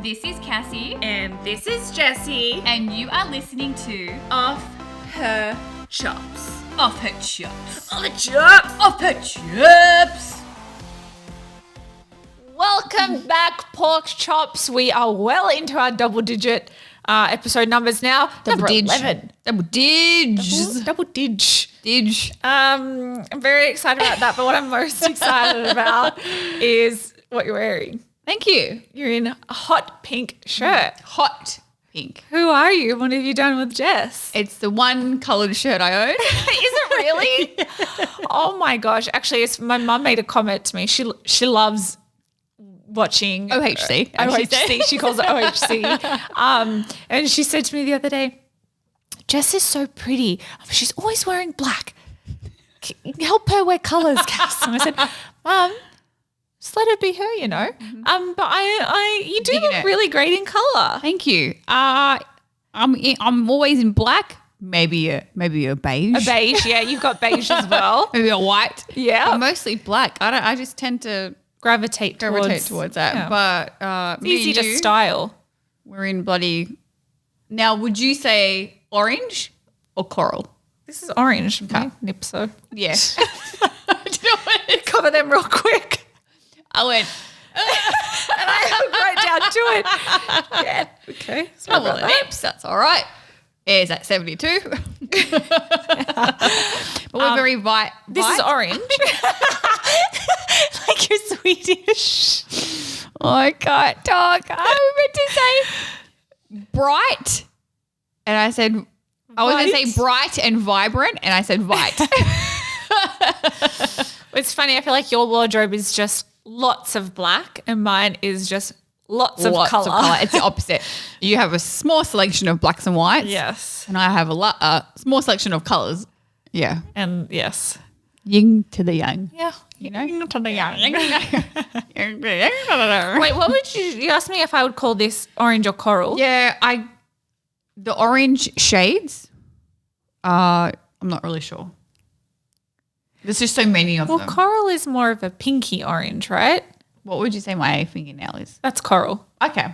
This is Cassie. And this is Jessie. And you are listening to Off Her Chops. Off Her Chops. Off Her Chops. Off Her Chops. Welcome back, pork chops. We are well into our double-digit episode numbers now. Number 11. Double digs. Double dig. Dig. I'm very excited about that, but what I'm most excited about is what you're wearing. Thank you. You're in a hot pink shirt. Hot pink. Who are you? What have you done with Jess? It's the one coloured shirt I own. Is it really? Oh my gosh. Actually, my mum made a comment to me. She loves watching OHC. OHC. She calls it OHC. And she said to me the other day, Jess is so pretty. She's always wearing black. Help her wear colours, Cass. And I said, Mum, just let her be her, you know. But you do look really great in colour. Thank you. I'm always in black. Maybe a beige. A beige, yeah. You've got beige as well. Maybe a white. Yeah. But mostly black. I just tend to gravitate towards that. Yeah. But it's easy to style. We're in bloody. Now, would you say orange or coral? This is orange. Okay. Nipso. Yeah. Cover them real quick. I went. And I wrote down to it. Yeah. Okay. Couple of nips. That's all right. Is that 72? But we're very white. This is orange. Like you're Swedish. Oh my God, dog. I meant to say bright. And I said, I was going to say bright and vibrant. And I said white. It's funny. I feel like your wardrobe is just lots of black and mine is just lots of colour. It's the opposite. You have a small selection of blacks and whites. Yes. And I have a small selection of colours. Yeah. And yes. Yin to the yang. Yeah. You know? Yin to the yang. Wait, Wait, what would you asked me if I would call this orange or coral? Yeah, the orange shades, I'm not really sure. There's just so many of them. Well, coral is more of a pinky orange, right? What would you say my fingernail is? That's coral. Okay.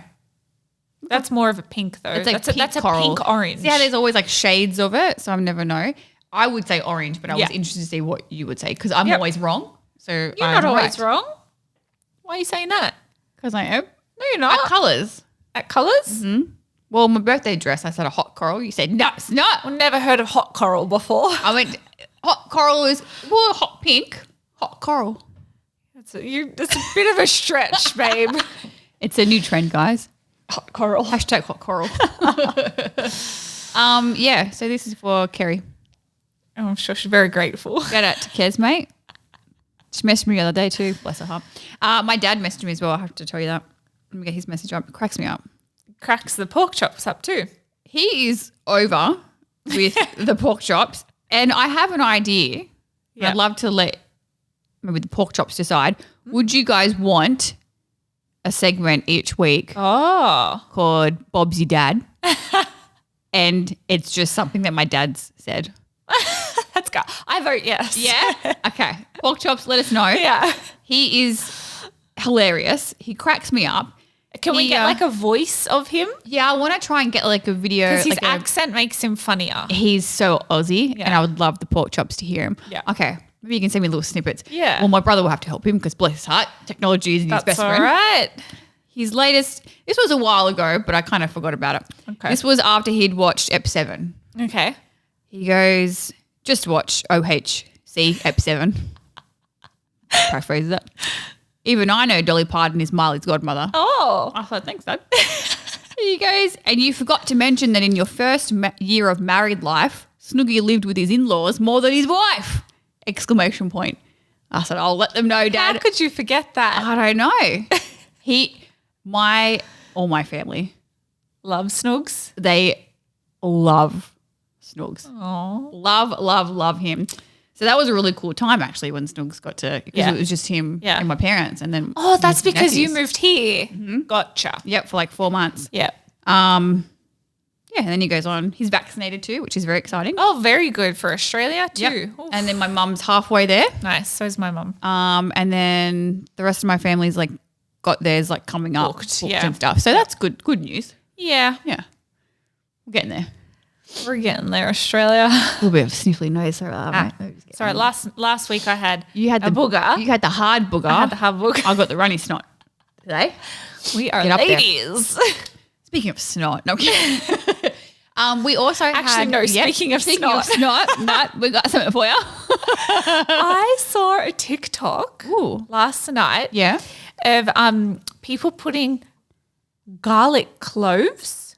That's more of a pink though. It's like that's coral. a pink orange. Yeah, there's always like shades of it, so I never know. I would say orange, but I was interested to see what you would say because I'm always wrong. So you're not always wrong. Why are you saying that? Because I am. No, you're not. At colours. At colours? Mm-hmm. Well, my birthday dress, I said a hot coral. You said, no, it's not. I've never heard of hot coral before. I went, hot coral is, well, hot pink, hot coral. It's a bit of a stretch, babe. It's a new trend, guys. Hot coral. Hashtag hot coral. Yeah, so this is for Kerry. Oh, I'm sure she's very grateful. Shout out to Kez, mate. She messaged me the other day too. Bless her heart. My dad messaged me as well. I have to tell you that. Let me get his message up. It cracks me up. Cracks the pork chops up too. He is over with the pork chops, and I have an idea. Yeah. I'd love to let maybe the pork chops decide. Would you guys want a segment each week called Bob's Your Dad? And it's just something that my dad's said. Let's go. I vote yes. Yeah? Okay. Pork chops, let us know. Yeah. He is hilarious. He cracks me up. Can we get like a voice of him? Yeah, I want to try and get like a video. Because his accent makes him funnier. He's so Aussie and I would love the pork chops to hear him. Yeah. Okay. Maybe you can send me little snippets. Yeah. Well, my brother will have to help him because bless his heart, technology is his best friend. That's all right. His latest, this was a while ago, but I kind of forgot about it. Okay. This was after he'd watched Ep 7. Okay. He goes, just watch OHC Ep 7. Paraphrase that. Even I know Dolly Parton is Miley's godmother. Oh. I thought, thanks, Dad. He goes, and you forgot to mention that in your first year of married life, Snoogey lived with his in-laws more than his wife! Exclamation point. I said, I'll let them know, Dad. How could you forget that? I don't know. All my family. Love Snoogs? They love Snoogs. Oh. Love him. So that was a really cool time actually when Snoogs got to, because it was just him and my parents and then. Oh, that's because you moved here. Mm-hmm. Gotcha. Yep, for like 4 months. Yep. Yeah, and then he goes on. He's vaccinated too, which is very exciting. Oh, very good for Australia too. Yep. And then my mum's halfway there. Nice. So is my mum. And then the rest of my family's like got theirs like coming up Booked, booked yeah. and stuff. So that's good news. Yeah. Yeah. We're getting there. We're getting there, Australia. A little bit of a sniffly nose. Sorry, last week I had You had a booger. You had the hard booger. I had the hard booger. I got the runny snot today. We are Get up there. ladies. Speaking of snot, no. I'm kidding. We also Actually, no, speaking of snot. no, we got something for you. I saw a TikTok last night Yeah. of people putting garlic cloves.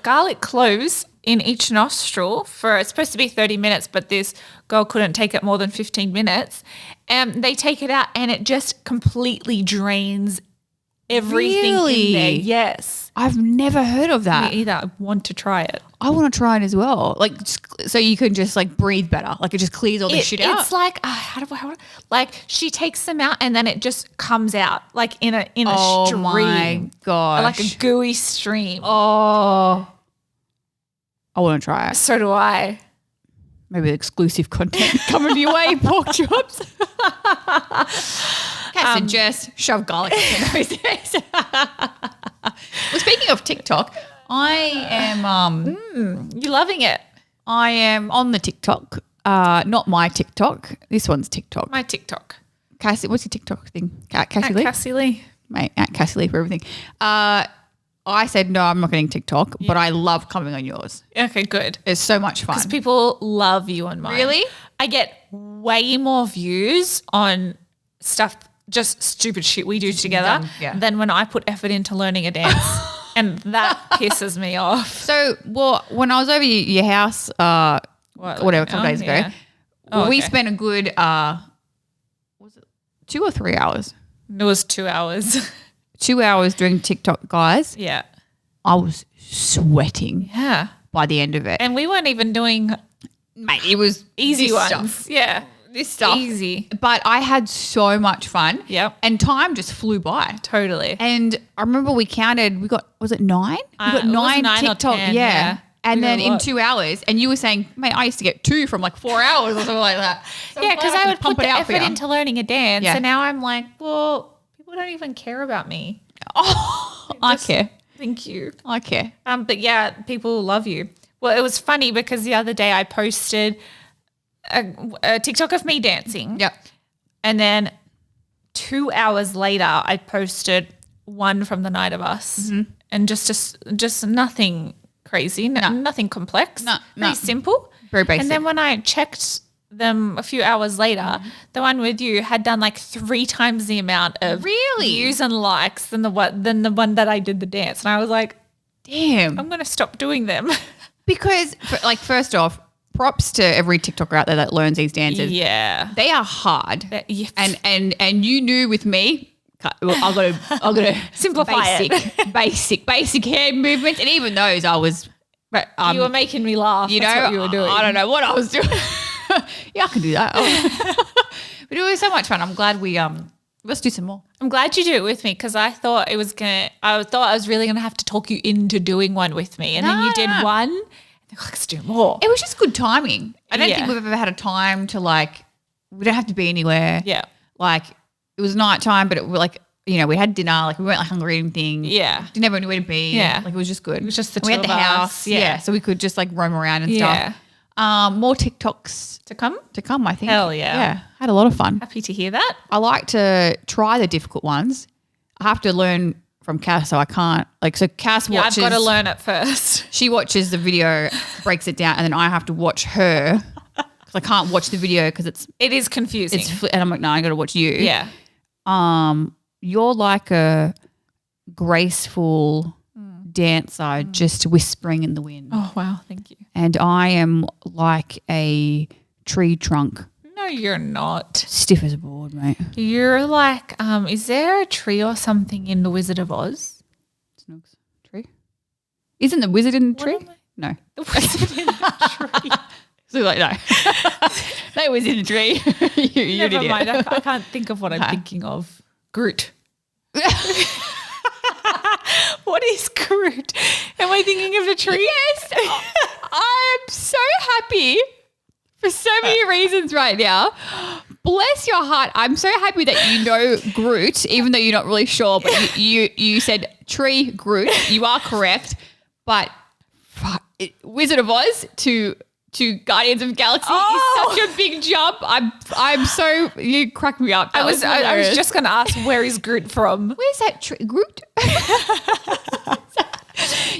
Garlic cloves in each nostril for, it's supposed to be 30 minutes, but this girl couldn't take it more than 15 minutes. And they take it out and it just completely drains everything in there. Really? Yes. I've never heard of that. Me either. I want to try it. I want to try it as well. Like, so you can just like breathe better. Like it just clears all this shit out. It's like, like she takes them out and then it just comes out like in a stream. Oh my gosh. Like a gooey stream. Oh. I want to try it. So do I. Maybe exclusive content coming your way, pork chops. Cass and Jess shove garlic in those days. Well, speaking of TikTok, I am You loving it? I am on the TikTok. Not my TikTok. This one's TikTok. My TikTok. Cassie, what's your TikTok thing? Cassie Lee? Cassie Lee. Mate, at Cassie Lee for everything. I said no, I'm not getting TikTok, but I love coming on yours. Okay, good. It's so much fun. Because people love you on mine. Really? I get way more views on stuff, just stupid shit we do together yeah. than when I put effort into learning a dance. And that pisses me off. So, when I was over your house, whatever, a couple days ago, yeah. we spent a good, was it 2 or 3 hours? It was 2 hours. 2 hours doing TikTok, guys. Yeah. I was sweating Yeah. by the end of it. And we weren't even doing Mate, it was easy this ones. stuff. Yeah. This stuff. Easy. But I had so much fun. Yep. And time just flew by. Totally. And I remember we counted, was it 9? We got it was 9 9 or TikTok. 10, yeah. And We then got a in lot. 2 hours, and you were saying, mate, I used to get 2 from like 4 hours or something like that. So Yeah, I'm because glad I would pump put it the out for effort you. into learning a dance. Yeah. And now I'm like, well, people don't even care about me. Oh, I care. Thank you. I care. But yeah, people love you. Well, it was funny because the other day I posted a TikTok of me dancing. Yep. And then 2 hours later, I posted one from the night of us, and just nothing crazy, nothing complex, No. pretty simple, Very basic. And then when I checked them a few hours later, the one with you had done like 3 times the amount of Really? views and likes than the one that I did the dance, and I was like, Damn. I'm gonna stop doing them. Because, like, first off, props to every TikToker out there that learns these dances. Yeah, They are hard. yeah. And you knew with me, I've got to Simplify it. basic hand movements, and even those I was. But you were making me laugh. you That's know, what you were doing. I don't know what I was doing. Yeah, I can do that. But it was so much fun. I'm glad let's do some more. I'm glad you do it with me because I thought I was really gonna have to talk you into doing one with me, and then you did No. one. And let's do more. It was just good timing. I don't Yeah. think we've ever had a time to we don't have to be anywhere. Yeah. Like it was nighttime, but it was like, we had dinner, like we weren't like hungry or anything. Yeah. Didn't have anywhere to be. Yeah. Like it was just good. It was just the we two had the of us. house. Yeah. Yeah. So we could just like roam around and Yeah. stuff. More TikToks To come? to come, I think. Hell yeah. Yeah. Had a lot of fun. Happy to hear that. I like to try the difficult ones. I have to learn from Cass, so I can't. So Cass Yeah, watches. I've got to learn it first. She watches the video, breaks it down, and then I have to watch her because I can't watch the video because It is confusing. and I'm like, no, I got to watch you. yeah. You're like a graceful dancer, just whispering in the wind, Oh wow, thank you. and I am like a tree trunk, No, you're not. stiff as a board, mate. You're like, is there a tree or something in The Wizard of Oz? Snooks tree. Isn't the wizard in the tree? am I- No. The Wizard in the Tree. So like no, that was in the tree. You're an Never idiot. mind. I can't think of what I'm thinking of. Groot. What is Groot? Am I thinking of the tree? Yes. I am so happy for so many reasons right now. Bless your heart. I'm so happy that you know Groot, even though you're not really sure. But you said tree Groot. You are correct. But Wizard of Oz to Guardians of the Galaxy is such a big jump. I'm so you cracked me up. I was just going to ask, where is Groot from? Where's that tree? Groot?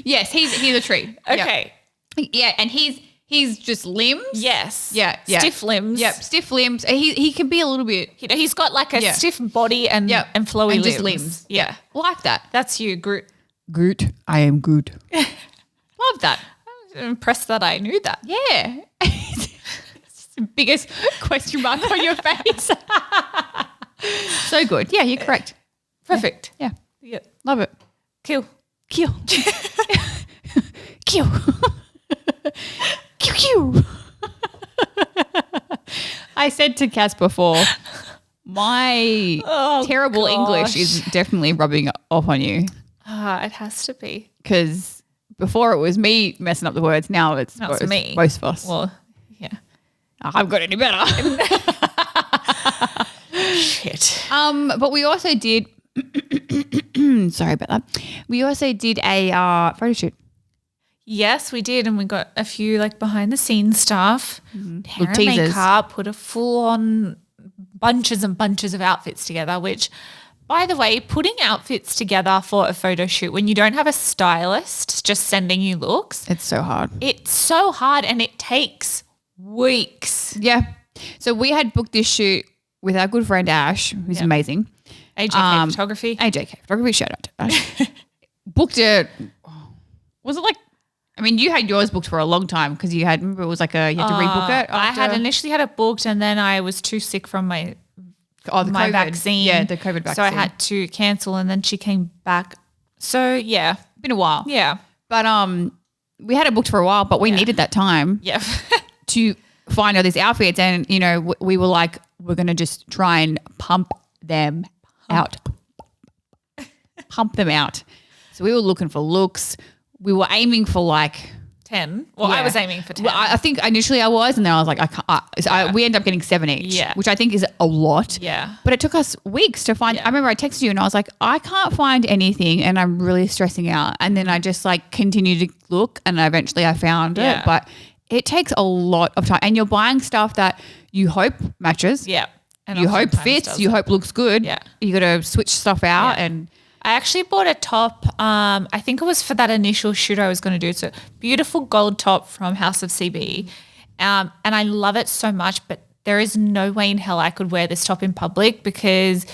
Yes, he's a tree. Okay. Yep. Yeah, and he's just limbs. Yes. Yeah. Stiff limbs. Yep, stiff limbs. He can be a little bit. He's got like a stiff body and flowy and limbs. just limbs. Yeah. Like that. That's you, Groot. Groot. I am Groot. Love that. I'm impressed that I knew that. Yeah. It's the biggest question mark on your face. So good. Yeah, you're correct. Perfect. Yeah. Yeah. Love it. Kill. Kill. Kill. Kill. I said to Cass before, my terrible English is definitely rubbing off on you. It has to be. Because before it was me messing up the words, now it's me. Both of us. Well, yeah. I haven't got any better. Shit. But we also did sorry about that. We also did a photo shoot. Yes, we did, and we got a few like behind the scenes stuff. Hair and makeup, put a full on bunches and bunches of outfits together, which, by the way, putting outfits together for a photo shoot when you don't have a stylist just sending you looks. It's so hard. It's so hard and it takes weeks. Yeah. So we had booked this shoot with our good friend Ash, who's amazing. AJK Photography. AJK Photography, shout out to Ash. Booked it. Was it like, I mean, you had yours booked for a long time because you had, remember it was like you had to rebook it? I had initially had it booked and then I was too sick from my COVID vaccine. Yeah, the COVID vaccine. So I had to cancel and then she came back. So, yeah. Been a while. Yeah. But we had it booked for a while, but we needed that time to find all these outfits. And, you know, we were like, we're going to just try and pump them out. Pump them out. So we were looking for looks. We were aiming for like 10. Well, I was aiming for 10. Well, I think initially I was, and then I was like, I can't. We ended up getting 7 each, which I think is a lot. Yeah. But it took us weeks to find. I remember I texted you and I was like, I can't find anything, and I'm really stressing out. And then I just like continued to look, and eventually I found it. But it takes a lot of time, and you're buying stuff that you hope matches. Yeah. And you hope fits. You hope looks good. Yeah. You got to switch stuff out and. I actually bought a top. I think it was for that initial shoot I was going to do. It's a beautiful gold top from House of CB. And I love it so much, but there is no way in hell I could wear this top in public because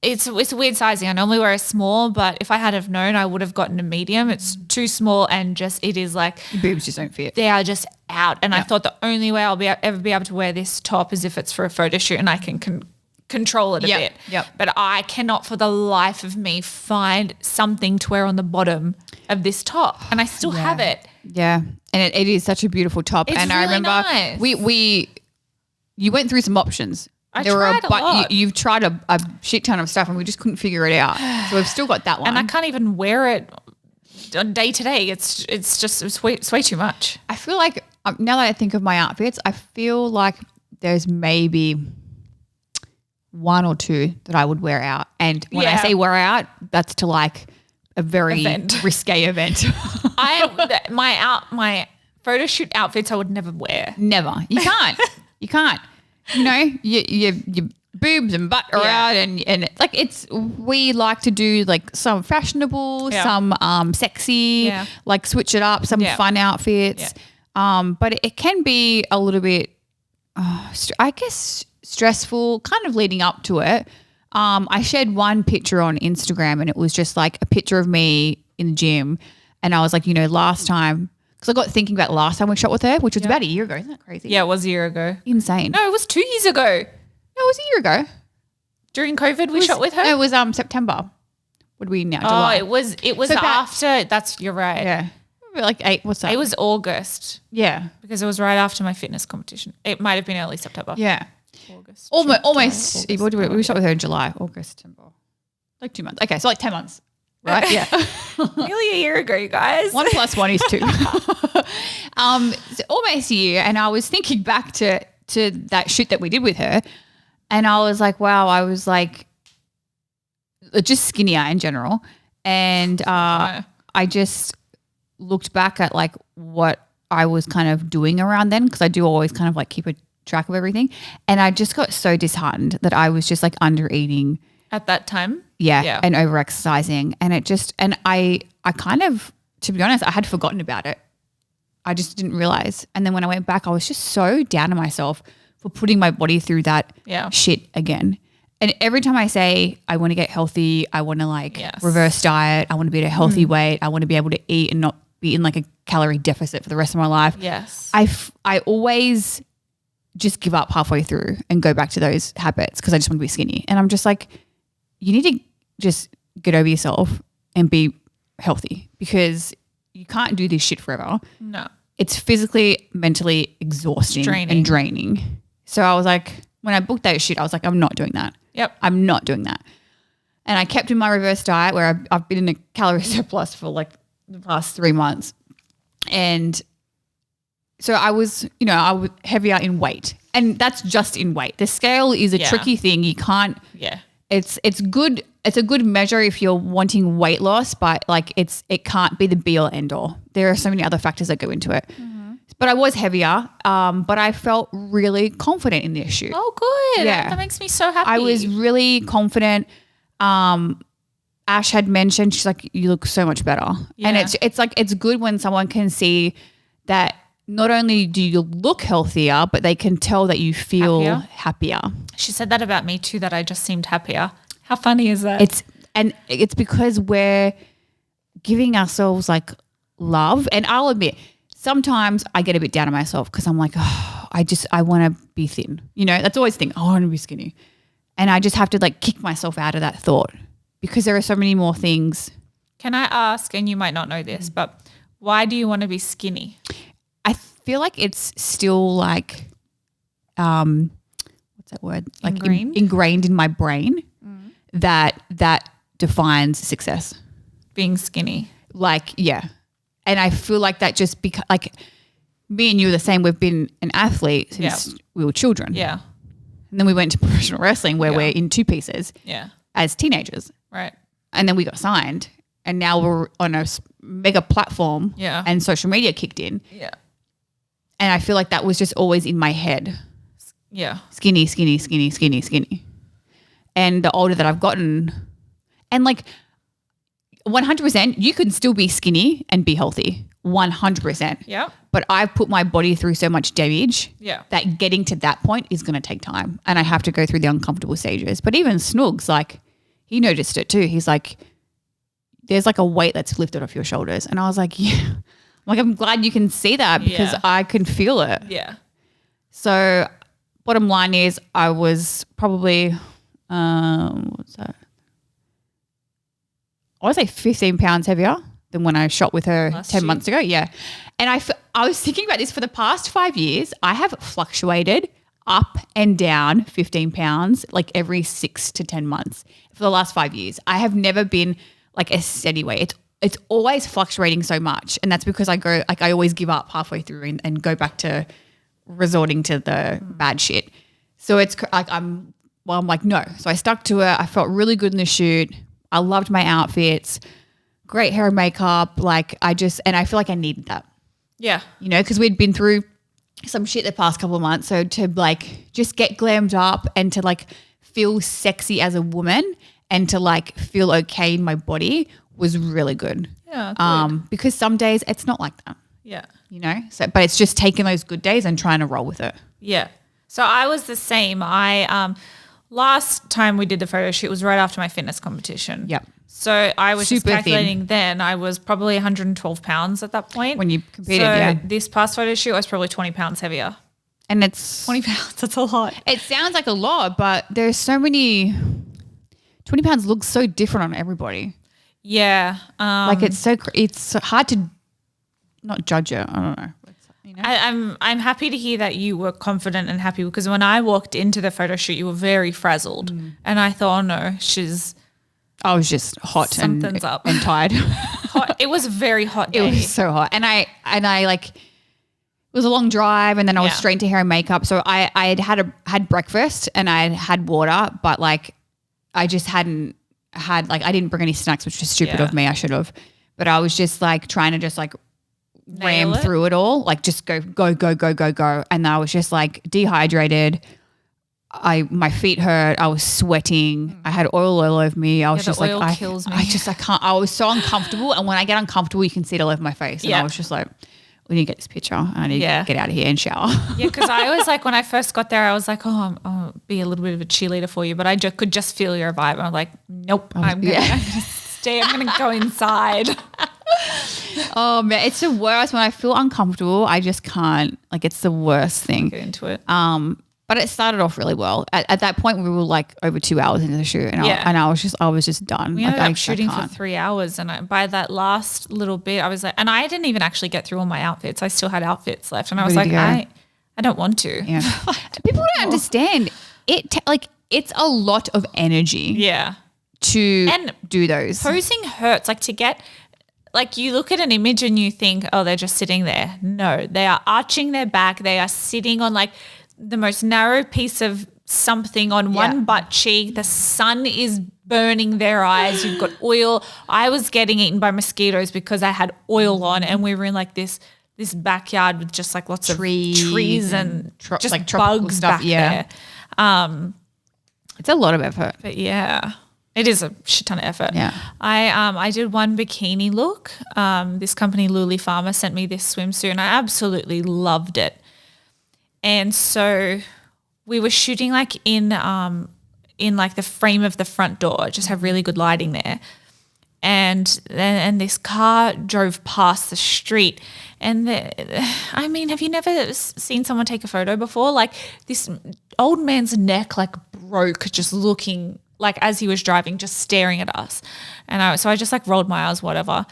it's a weird sizing. I normally wear a small, but if I had have known, I would have gotten a medium. It's too small and just it is like – your boobs just don't fit. They are just out. And I thought the only way I'll ever be able to wear this top is if it's for a photo shoot and I can control it a bit. But I cannot for the life of me find something to wear on the bottom of this top. And I still have it. Yeah. And it is such a beautiful top. It's and really I remember nice. You went through some options. I tried a lot. You've tried a shit ton of stuff and we just couldn't figure it out. So we've still got that one. And I can't even wear it on day to day. It's way too much. I feel like now that I think of my outfits, I feel like there's maybe one or two that I would wear out. And when I say wear out, that's to like a very risque event. My photo shoot outfits I would never wear. Never. You can't. You can't. You know, your boobs and butt are out and like we like to do like some fashionable, some sexy, like switch it up, some fun outfits. But it can be a little bit, I guess, stressful kind of leading up to it. I shared one picture on Instagram and it was just like a picture of me in the gym and I was like, you know, last time, because I got thinking about last time we shot with her, which was about a year ago. Isn't that crazy? Yeah, it was a year ago. Insane. No, it was 2 years ago. No, it was a year ago. During COVID we shot with her? No, it was September. What are we now? July. It was so after, you're right. Yeah. Like what's that? It was August. Yeah. Because it was right after my fitness competition. It might have been early September. Yeah. August. Almost. August, We shot with her in July, August, September. Like 2 months. Okay, so like 10 months. Right? Yeah. Nearly a year ago, you guys. 1 + 1 is 2. So almost a year. And I was thinking back to to that shoot that we did with her, and I was like, wow, I was like just skinnier in general. And I just looked back at like what I was kind of doing around then, because I do always kind of like keep a track of everything. And I just got so disheartened that I was just like under eating at that time. Yeah. And over exercising. And it just, and I kind of, to be honest, I had forgotten about it. I just didn't realize. And then when I went back, I was just so down on myself for putting my body through that shit again. And every time I say I want to get healthy, I want to like reverse diet, I want to be at a healthy weight, I want to be able to eat and not be in like a calorie deficit for the rest of my life. Yes. I always just give up halfway through and go back to those habits because I just want to be skinny. And I'm just like, you need to just get over yourself and be healthy, because you can't do this shit forever. No. It's physically, mentally exhausting and draining. So I was like, when I booked that shit, I was like, I'm not doing that. Yep. I'm not doing that. And I kept in my reverse diet where I've been in a calorie surplus for like the past 3 months. And so I was heavier in weight. And that's just in weight. The scale is a tricky thing. You can't. Yeah. It's good. It's a good measure if you're wanting weight loss, but like it can't be the be all end all. There are so many other factors that go into it. Mm-hmm. But I was heavier, but I felt really confident in this shoot. Oh, good. Yeah. That makes me so happy. I was really confident. Ash had mentioned, she's like, you look so much better. Yeah. And it's like, it's good when someone can see that not only do you look healthier, but they can tell that you feel happier. She said that about me too, that I just seemed happier. How funny is that? It's because we're giving ourselves like love. And I'll admit, sometimes I get a bit down on myself because I'm like, oh, I want to be thin. You know, that's always the thing. I want to be skinny. And I just have to like kick myself out of that thought because there are so many more things. Can I ask, and you might not know this, but why do you want to be skinny? I feel like it's still like, what's that word? Like ingrained in my brain that defines success. Being skinny. Like, yeah. And I feel like that just because like me and you are the same. We've been an athlete since we were children. Yeah. And then we went to professional wrestling where we're in two pieces as teenagers. Right. And then we got signed and now we're on a mega platform and social media kicked in. Yeah. And I feel like that was just always in my head. Yeah. Skinny, skinny, skinny, skinny, skinny. And the older that I've gotten, and like 100%, you can still be skinny and be healthy. 100%. Yeah. But I've put my body through so much damage that getting to that point is going to take time. And I have to go through the uncomfortable stages. But even Snoogs, like, he noticed it too. He's like, there's like a weight that's lifted off your shoulders. And I was like, yeah. I'm glad you can see that because I can feel it. Yeah. So bottom line is I was probably, what's that? I would say 15 pounds heavier than when I shot with her 10 months ago. Yeah. And I was thinking about this for the past 5 years. I have fluctuated up and down 15 pounds like every 6 to 10 months for the last 5 years. I have never been like a steady weight. It's always fluctuating so much. And that's because I always give up halfway through and go back to resorting to the bad shit. So it's like I'm like, no. So I stuck to it. I felt really good in the shoot. I loved my outfits, great hair and makeup. Like and I feel like I needed that. Yeah. You know, because we'd been through some shit the past couple of months. So to like just get glammed up and to like feel sexy as a woman and to like feel okay in my body was really good. Yeah. Good. Because some days it's not like that. Yeah. You know, but it's just taking those good days and trying to roll with it. Yeah. So I was the same. Last time we did the photo shoot was right after my fitness competition. Yep. So I was Super just calculating then I was probably 112 pounds at that point. When you competed, so this past photo shoot I was probably 20 pounds heavier. And it's 20 pounds, that's a lot. It sounds like a lot, but there's so many 20 pounds looks so different on everybody. Yeah. Like it's hard to not judge it. I don't know. You know? I'm happy to hear that you were confident and happy because when I walked into the photo shoot, you were very frazzled. And I thought, oh no, I was just hot something's up and tired. Hot. It was a very hot day. It was so hot. And I like, it was a long drive, and then I was Yeah. straight into hair and makeup. So I had breakfast and I had water, but like I just hadn't had like I didn't bring any snacks, which was stupid of me. I should have, but I was just like trying to just like ram through it all, like just go, and I was just like dehydrated. My feet hurt. I was sweating. I had oil all over me. I was just like, kills me. I can't. I was so uncomfortable, and when I get uncomfortable, you can see it all over my face. And I was just like, we need to get this picture. I need to get out of here and shower. Yeah, because I was like, when I first got there, I was like, I'll be a little bit of a cheerleader for you, but I could just feel your vibe. And I'm like, nope, I'm gonna stay. I'm gonna go inside. Oh man, it's the worst when I feel uncomfortable. I just can't. Like, it's the worst thing. Get into it. But it started off really well. At that point, we were like over 2 hours into the shoot, and I was just done. We ended up shooting for 3 hours, and by that last little bit, I was like, and I didn't even actually get through all my outfits. I still had outfits left, and I was like, I don't want to. Yeah. People don't understand it. It's a lot of energy. Yeah. To do those. Posing hurts. Like to get. Like you look at an image and you think, oh, they're just sitting there. No, they are arching their back. They are sitting on like the most narrow piece of something on one butt cheek. The sun is burning their eyes. You've got oil. I was getting eaten by mosquitoes because I had oil on, and we were in like this backyard with just like lots of trees and just like bugs stuff. There. It's a lot of effort. But yeah. It is a shit ton of effort. Yeah. I did one bikini look. This company, Luli Farmer, sent me this swimsuit, and I absolutely loved it. And so we were shooting like in like the frame of the front door, just have really good lighting there. And this car drove past the street, and have you never seen someone take a photo before? Like this old man's neck like broke just looking like as he was driving, just staring at us. And so I just like rolled my eyes, whatever.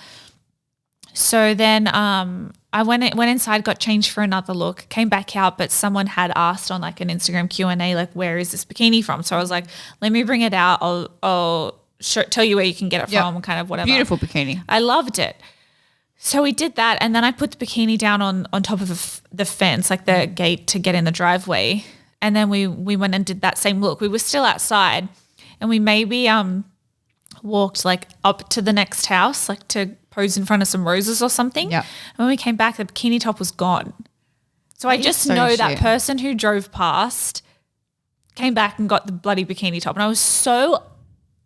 So then I went inside, got changed for another look, came back out, but someone had asked on like an Instagram Q&A, like, where is this bikini from? So I was like, let me bring it out. I'll tell you where you can get it from, kind of whatever. Beautiful bikini. I loved it. So we did that, and then I put the bikini down on top of the fence, like the gate to get in the driveway. And then we went and did that same look. We were still outside. And we maybe walked like up to the next house, like to pose in front of some roses or something. Yeah. And when we came back, the bikini top was gone. So I just know that person who drove past came back and got the bloody bikini top. And I was so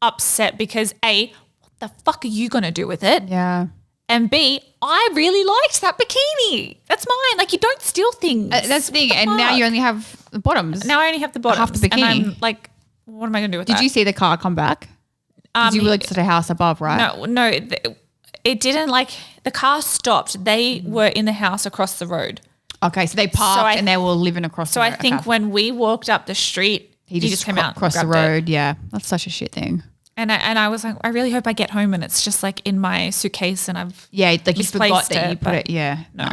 upset because A, what the fuck are you going to do with it? Yeah. And B, I really liked that bikini. That's mine. Like, you don't steal things. That's the thing. And now you only have the bottoms. Now I only have the bottoms. Half the bikini. And I'm like, what am I going to do with that? Did you see the car come back? You were just at a house above, right? No, it didn't. Like, the car stopped. They were in the house across the road. Okay, so they parked and they were living across the road. So I think when we walked up the street, he just came out across the road. Yeah, that's such a shit thing. And I was like, I really hope I get home and it's just like in my suitcase and I've like you forgot that you put it. Yeah, no.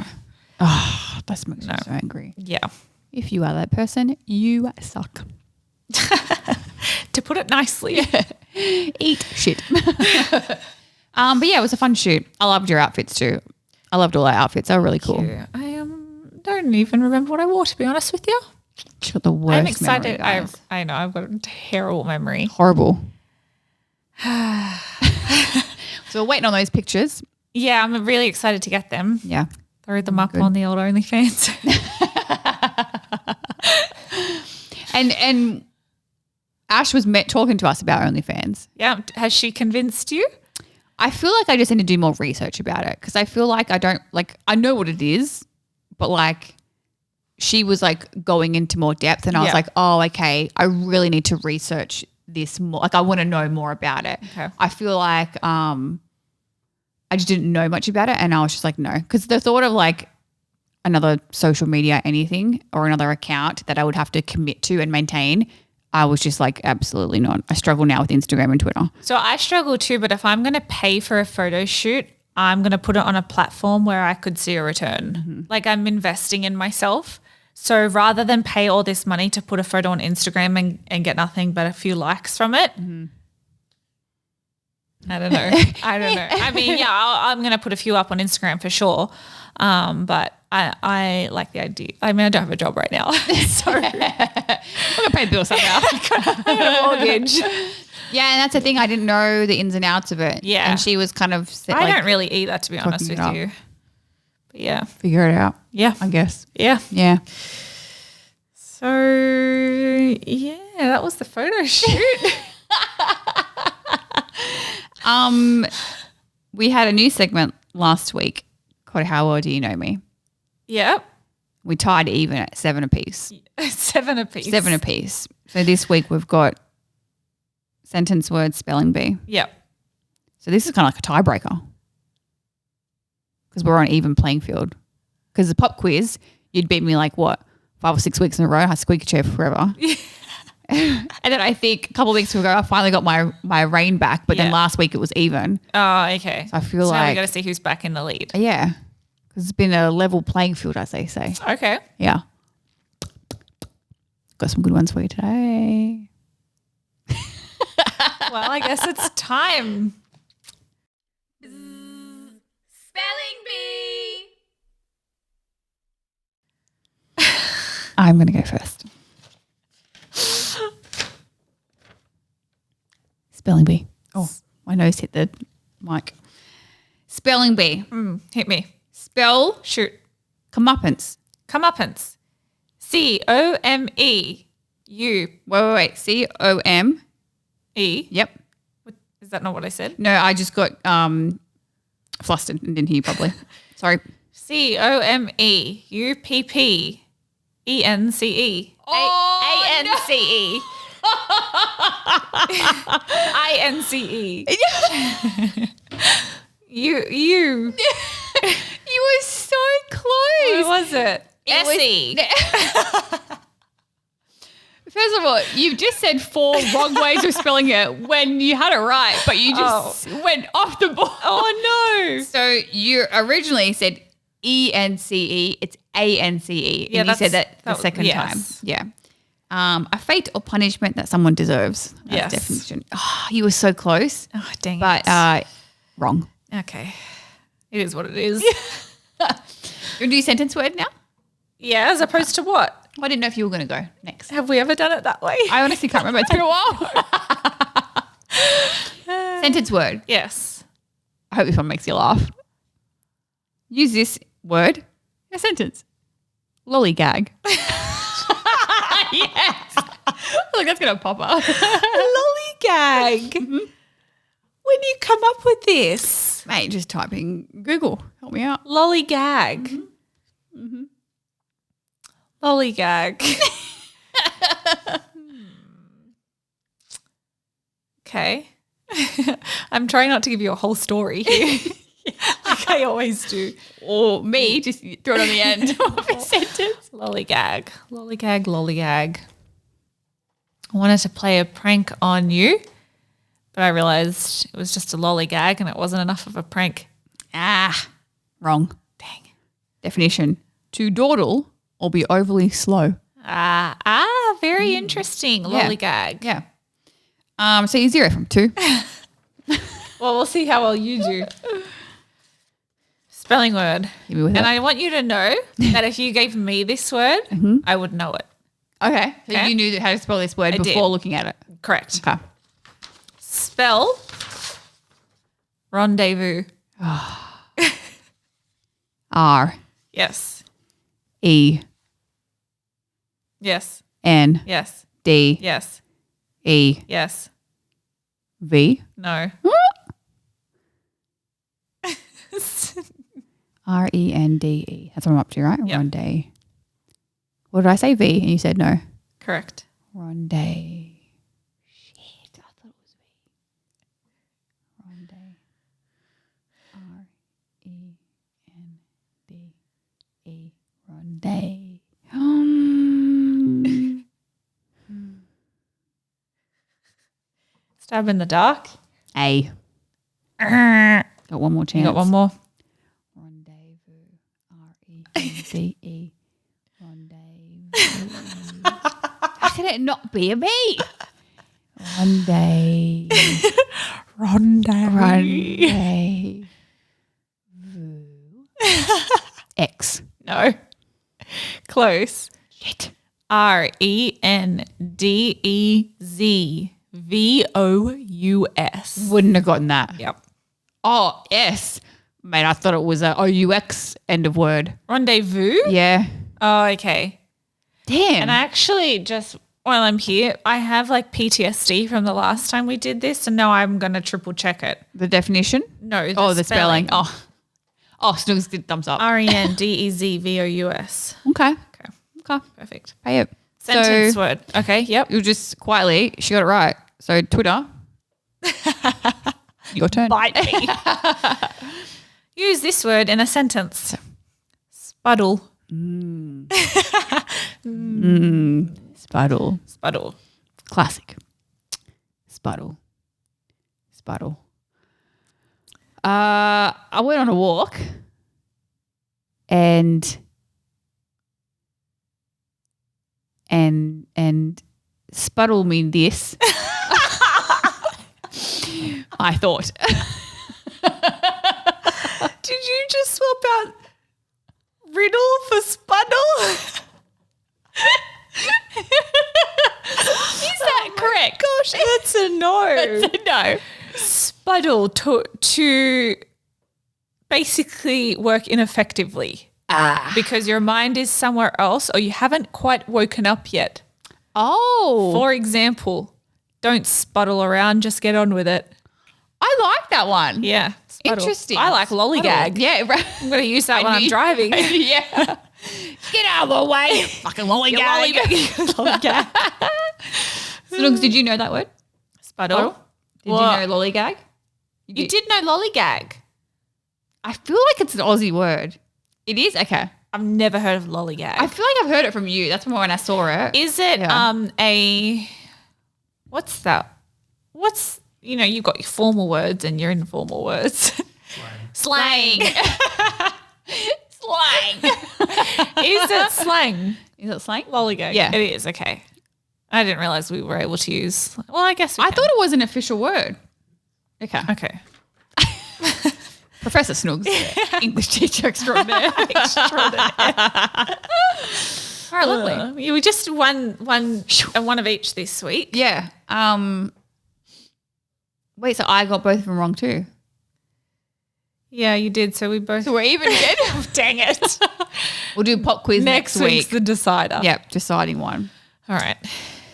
Oh, that makes me so angry. Yeah. If you are that person, you suck. To put it nicely. Eat shit. But yeah, it was a fun shoot. I loved your outfits too. I loved all our outfits. They were really cool. I don't even remember what I wore, to be honest with you. She's got the worst I'm excited. memory, I know. I've got a terrible memory. Horrible. So we're waiting on those pictures. Yeah, I'm really excited to get them. Yeah. Throw them up on the old OnlyFans. And Ash was talking to us about OnlyFans. Yeah. Has she convinced you? I feel like I just need to do more research about it because I feel like I know what it is, but like she was like going into more depth and I was like, oh, okay, I really need to research this more. Like I want to know more about it. Okay. I feel like I just didn't know much about it and I was just like, no, because the thought of like another social media anything or another account that I would have to commit to and maintain, I was just like, absolutely not. I struggle now with Instagram and Twitter. So I struggle too, but if I'm going to pay for a photo shoot, I'm going to put it on a platform where I could see a return. Mm-hmm. Like I'm investing in myself. So rather than pay all this money to put a photo on Instagram and get nothing but a few likes from it, I don't know. I mean, yeah, I'm going to put a few up on Instagram for sure. But I like the idea. I mean, I don't have a job right now. So I'm going to pay the bills somehow. I got a mortgage. Yeah, and that's the thing. I didn't know the ins and outs of it. Yeah. And she was kind of I don't really either, to be honest with you. But yeah. Figure it out. Yeah. I guess. Yeah. Yeah. So, yeah, that was the photo shoot. We had a new segment last week called How Well Do You Know Me? Yep. We tied even at 7 apiece. 7 apiece. 7 apiece. So this week we've got sentence, word, spelling bee. Yep. So this is kind of like a tiebreaker because we're on even playing field. Because the pop quiz, you'd beat me like what, 5 or 6 weeks in a row. I squeak a chair forever. And then I think a couple of weeks ago, I finally got my reign back. But then last week it was even. Oh, okay. So I feel now like we got to see who's back in the lead. Yeah, because it's been a level playing field, as they say. Okay. Yeah. Got some good ones for you today. Well, I guess it's time. Spelling bee. I'm going to go first. Spelling bee. Oh, my nose hit the mic. Spelling bee. Hit me. Spell Shoot. comeuppance. Comeuppance. C-O-M-E-U. Wait. C-O-M. E. Yep. Is that not what I said? No, I just got flustered and didn't hear you properly. Sorry. C-O-M-E-U-P-P-E-N-C-E. A-N-C-E. I-N-C-E. You. You were so close. What was it? S-E. First of all, you just said 4 wrong ways of spelling it when you had it right, but you just went off the ball. Oh, no. So you originally said E-N-C-E. It's A-N-C-E. Yeah, and you said that the was- second yes. time. Yeah. A fate or punishment that someone deserves. That's Yes. definition. Oh, you were so close. Oh, dang But it. wrong. Okay. It is what it is. You want to do sentence word now? Yeah, as opposed to what? I didn't know if you were going to go next. Have we ever done it that way? I honestly can't remember. It's been a while. Sentence word. Yes. I hope this one makes you laugh. Use this word in a sentence. Lollygag. Yes. Look, that's going to pop up. Lollygag. Mm-hmm. When you come up with this? Mate, just type in Google. Help me out. Lollygag. Mm-hmm. Lollygag. Okay. I'm trying not to give you a whole story here. Like I always do. Or me, just throw it on the end of a sentence. Lollygag. Lollygag, lollygag. I wanted to play a prank on you, but I realised it was just a lollygag and it wasn't enough of a prank. Wrong. Dang. Definition. To dawdle or be overly slow. Very interesting. Yeah. Lollygag. Yeah. So you're 0 from 2. Well, we'll see how well you do. Spelling word. Hit me with And it. I want you to know that if you gave me this word, I would know it. Okay. So Okay. you knew how to spell this word I before did. looking at it. Correct. Okay. Spell rendezvous. R Yes. E Yes. N Yes. D Yes. E Yes. V No. RENDE. That's what I'm up to, right? Yep. Rendezvous. What did I say? V, and you said no. Correct. Rendezvous. Shit, I thought it was V. Rendezvous. RENDE. Rendezvous. Stab in the dark. A. Got one more chance. You got one more. Rendezvous. RENDE. Rendezvous. How can it not be a B? Rendezvous. Rendezvous. X. No. Close. Shit. RENDEZVOUS. Wouldn't have gotten that. Yep. Oh, yes. Mate, I thought it was a OUX end of word. Rendezvous? Yeah. Oh, okay. Damn. And I actually just, while I'm here, I have like PTSD from the last time we did this, and now I'm going to triple check it. The definition? No. The spelling. Oh, Snoogs did thumbs up. RENDEZVOUS. Okay. Okay. Perfect. Pay it. Sentence So word. Okay. Yep. you'll just quietly, she got it right. So Twitter, your turn. Bite me. Use this word in a sentence. Spuddle. Spuddle. Spuddle. Classic. Spuddle. I went on a walk and spuddle me this. I thought. Did you just swap out riddle for spuddle? Is that correct? Gosh, that's a no. That's a no. Spuddle to basically work ineffectively. Because your mind is somewhere else or you haven't quite woken up yet. Oh. For example, don't spuddle around, just get on with it. I like that one. Yeah. Spuddle. Interesting. I like lollygag. Yeah, right. I'm going to use that when I'm driving. Yeah. Get out of the way, you fucking lollygag. Lollygag. Snoogs, did you know that word? Spuddle. Did you know lollygag? You did know lollygag. I feel like it's an Aussie word. It is? Okay. I've never heard of lollygag. I feel like I've heard it from you. That's when I saw it. Is it what's that? What's, you've got your formal words and your informal words. Slang. Slang. Is it slang? Is it slang? Lollygag. Yeah. It is, okay. I didn't realise we were able to use, well, I guess I thought it was an official word. Okay. Okay. Professor Snoogs, English teacher extraordinaire. All right, lovely. We just one of each this week. Yeah. Wait, so I got both of them wrong too? Yeah, you did. So we both. So we're even again? Dang it. We'll do pop quiz next week. Week's the decider. Yep, deciding one. All right.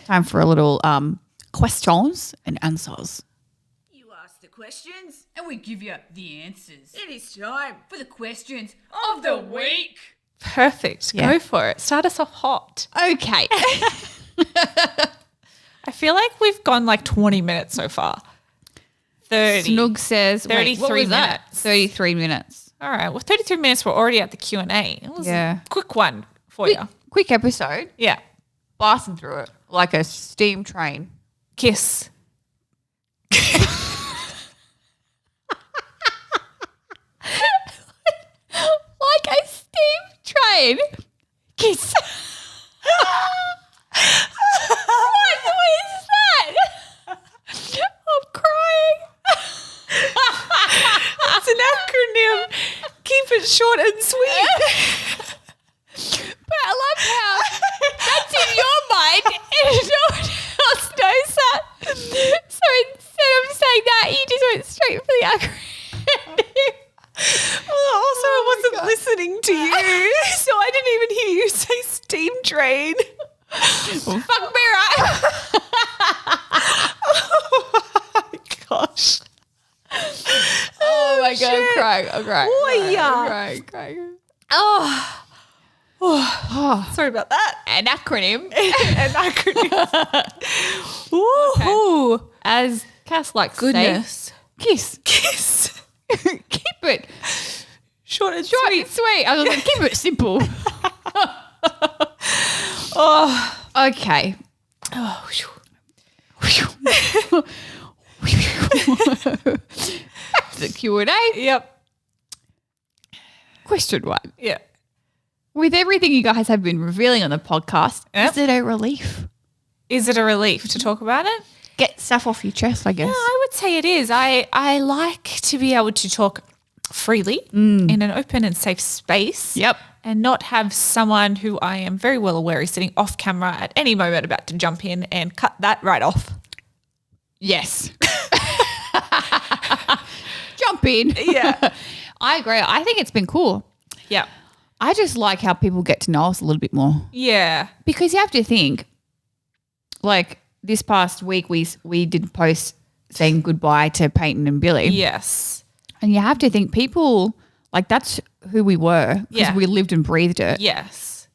Time for a little questions and answers. You ask the questions and we give you the answers. It is time for the questions of the week. Perfect. Yeah. Go for it. Start us off hot. Okay. I feel like we've gone like 20 minutes so far. 30. Snoog says 33 minutes. 33 minutes. All right. Well, 33 minutes. We're already at the Q&A. It was a quick one for you. Quick episode. Yeah. Blasting through it like a steam train. Kiss. Like a steam train. Kiss. What is that? I'm crying. It's an acronym. Keep it short and sweet. But I love how that's in your mind and no one else knows that. So instead of saying that, you just went straight for the acronym. Well, also, I wasn't listening to you, so I didn't even hear you say steam train. Well, fuck me right. Oh my gosh. Oh my God, shit. I'm crying. I'm crying. Oh, Crying. Oh, sorry about that. An acronym. An acronym. Ooh. As Cass likes Goodness. to say, Kiss. keep it Short and short sweet. and sweet. I was like, keep it simple. Oh. Okay. Oh. Back to the Q&A. Yep. Question one. Yeah. With everything you guys have been revealing on the podcast, Yep. is it a relief? Is it a relief to talk about it? Get stuff off your chest, I guess. Yeah, I would say it is. I like to be able to talk freely in an open and safe space. Yep. and not have someone who I am very well aware is sitting off camera at any moment about to jump in and cut that right off. Yes. Jump in. Yeah. I agree. I think it's been cool. Yeah. I just like how people get to know us a little bit more. Yeah. Because you have to think, like this past week we did post saying goodbye to Peyton and Billy. Yes. And you have to think people, like that's who we were because Yeah. we lived and breathed it Yes.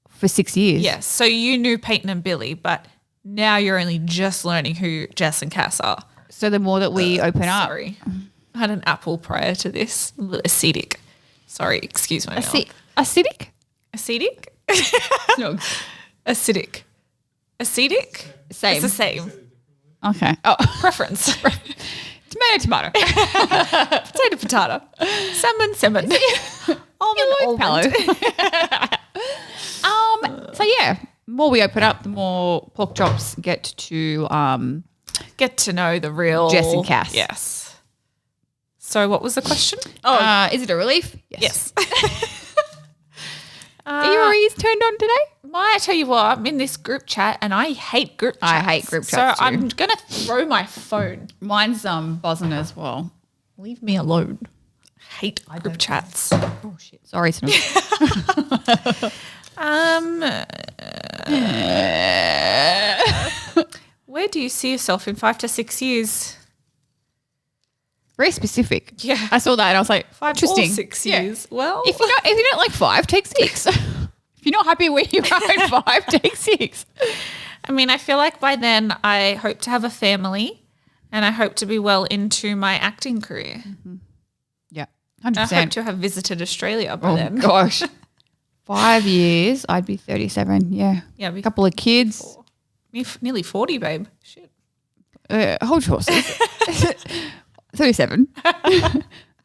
for 6 years. Yes. So you knew Peyton and Billy, but now you're only just learning who Jess and Cass are. So the more that we open up. Sorry. I had an apple prior to this. A little acidic. Sorry, excuse my milk. Acidic? Acidic? No. Acidic. Acidic? Same. It's the same. Okay. Oh, Preference. tomato. Potato. Salmon. Almond. So yeah, more we open up, the more pork chops get to Get to know the real Jess and Cass. Yes. So what was the question? Is it a relief? Yes. Are your ears turned on today? I tell you what, I'm in this group chat and I hate group chats. I hate group chats So too. I'm going to throw my phone. Mine's buzzing as well. Leave me alone. Hate group chats. Oh shit. Sorry, Snoogey. Where do you see yourself in 5 to 6 years? Very specific. Yeah. I saw that and I was like, 5 interesting. or 6 Yeah. years. Well, If you don't like 5, take 6. If you're not happy where you are in 5, take 6. I mean, I feel like by then I hope to have a family and I hope to be well into my acting career. Yeah, I hope 100%. to have visited Australia by Oh then. gosh. 5 years, I'd be 37. Yeah. Yeah, A couple of kids. Nearly 40, babe. Shit. Hold your horses. 37.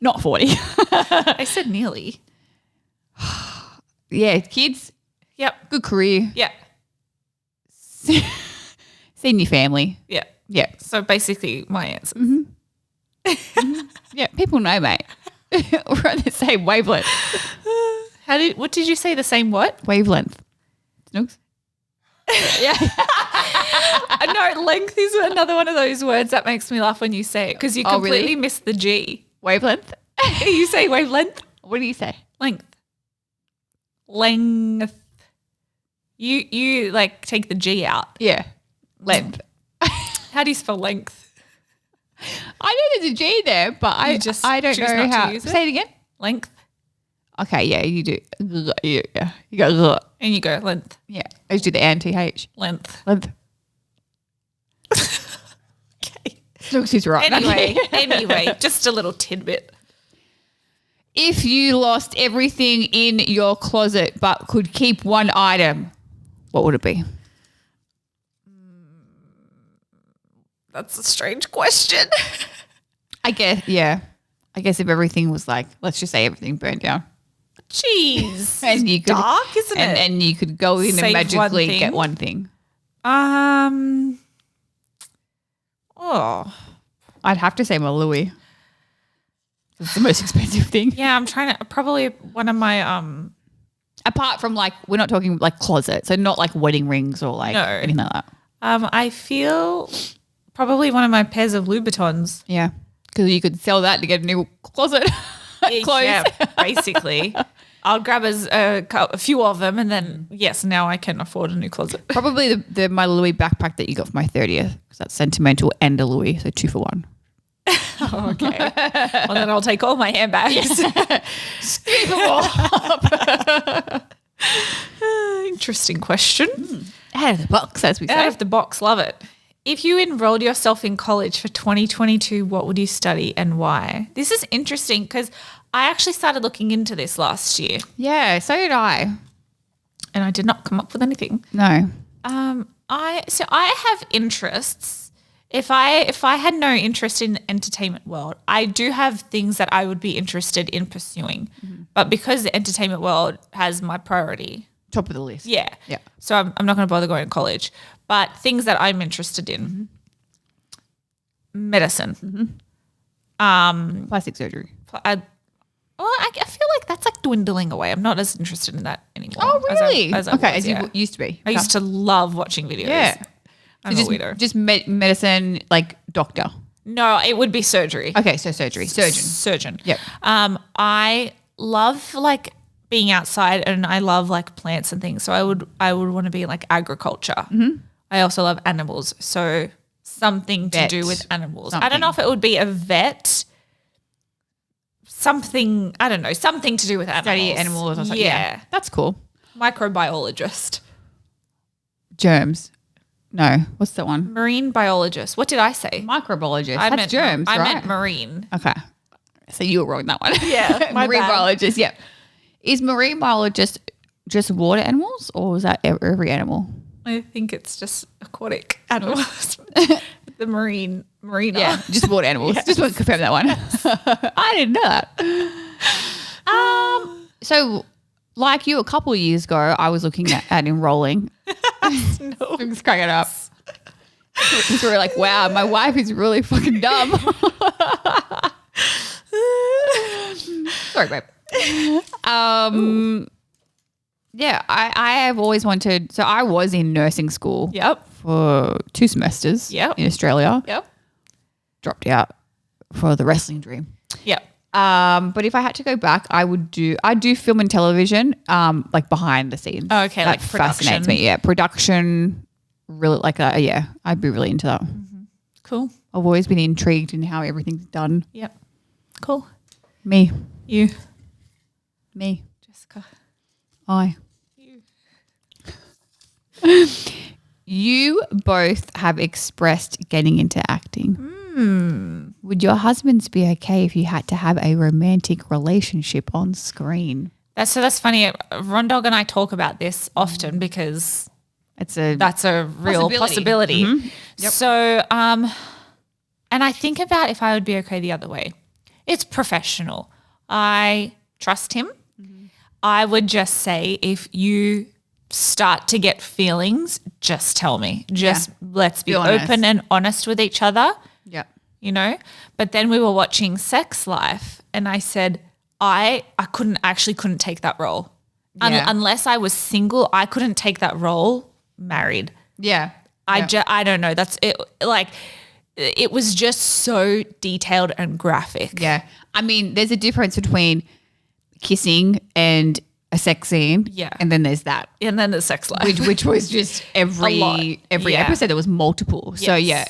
Not 40. I said nearly. Yeah, kids, Yep. good career. Yeah. Seeing your family. Yeah. Yeah. So basically my answer. Yeah, people know, mate. We're on the same wavelength. What did you say? The same what? Wavelength. Snooks? Yeah. No, length is another one of those words that makes me laugh when you say it because you Oh, completely really? miss the G. Wavelength? You say wavelength? What do you say? Length. Length. You like take the G out. Yeah. Length. How do you spell length? I know there's a G there, but I just don't choose know not to how. use it? Say it again. Length. Okay, yeah, you do. Yeah. You go, And you go length. yeah. I just do the anti-H. Length. Length. Okay. Snooks is right. Anyway, just a little tidbit. If you lost everything in your closet but could keep one item, what would it be? That's a strange question. I guess, yeah. I guess if everything was like, let's just say everything burned down. Jeez. And you could, dark, isn't it? And you could go in Save and one magically thing. get one thing. Oh. I'd have to say my Louis. It's the most expensive thing. Yeah, I'm trying to probably one of my Apart from like, we're not talking like closet. So not like wedding rings or like No. anything like that. I feel probably one of my pairs of Louboutins. Yeah. Because you could sell that to get a new closet. Clothes. Yeah, basically. I'll grab a few of them and then, yes, now I can afford a new closet. Probably the my Louis backpack that you got for my 30th because that's sentimental and a Louis. So 2 for 1. Oh, okay. Well, then I'll take all my handbags. Scoop them all up. Interesting question. Out of the box, as we say. Out of the box, love it. If you enrolled yourself in college for 2022, what would you study and why? This is interesting because I actually started looking into this last year Yeah, so did I. and I did not come up with anything. No. I have interests. If I had no interest in the entertainment world, I do have things that I would be interested in pursuing. But because the entertainment world has my priority, Top of the list. yeah. Yeah. So I'm not going to bother going to college. But things that I'm interested in, medicine. Plastic surgery. Well, I feel like that's like dwindling away. I'm not as interested in that anymore. Oh, really? As I was, you used to be. I used to love watching videos. Yeah. I'm So a weirdo. just medicine, like doctor. No, it would be surgery. Okay, so surgery. Surgeon. Yep. I love like being outside and I love like plants and things. So I would want to be in like agriculture. Mm-hmm. I also love animals. So something to do with animals. I don't know if it would be a vet. Something, I don't know, something to do with animals. Study animals or something. Yeah. That's cool. Microbiologist. Germs. No. What's that one? Marine biologist. What did I say? Microbiologist. I That's meant germs, I right? meant marine. Okay. So you were wrong on that one. Yeah, my marine bad. biologist, yeah. Is marine biologist just water animals or is that every animal? I think it's just aquatic animals. The marine. Yeah, just water animals. Yes. Just want to confirm that one. I didn't know that. So like you a couple of years ago, I was looking at enrolling. No. Just cracking it up. So we're like, wow, my wife is really fucking dumb. Sorry, babe. Yeah, I have always wanted. So I was in nursing school. Yep. For 2 semesters. Yep. In Australia. Yep. Dropped out for the wrestling dream. Yep. But if I had to go back, I'd do film and television, like behind the scenes. Oh, okay, that like production. fascinates me. Yeah, production. Really, like, yeah, I'd be really into that. Mm-hmm. Cool. I've always been intrigued in how everything's done. Yep. Cool. Me, You. me, Jessica. I. You both have expressed getting into acting. Would your husbands be okay if you had to have a romantic relationship on screen? That's funny. Ron Dawg and I talk about this often because That's a real possibility. Mm-hmm. Yep. So, and I think about if I would be okay the other way. It's professional. I trust him. Mm-hmm. I would just say if you start to get feelings, just tell me. Just let's be open and honest with each other. Yeah. You know? But then we were watching Sex Life and I said I couldn't take that role. Yeah. Unless I was single, I couldn't take that role married. Yeah. I don't know. That's it. Like it was just so detailed and graphic. Yeah. I mean, there's a difference between kissing and a sex scene. Yeah. And then there's that. And then the Sex Life. Which was just every episode there was multiple. So yeah,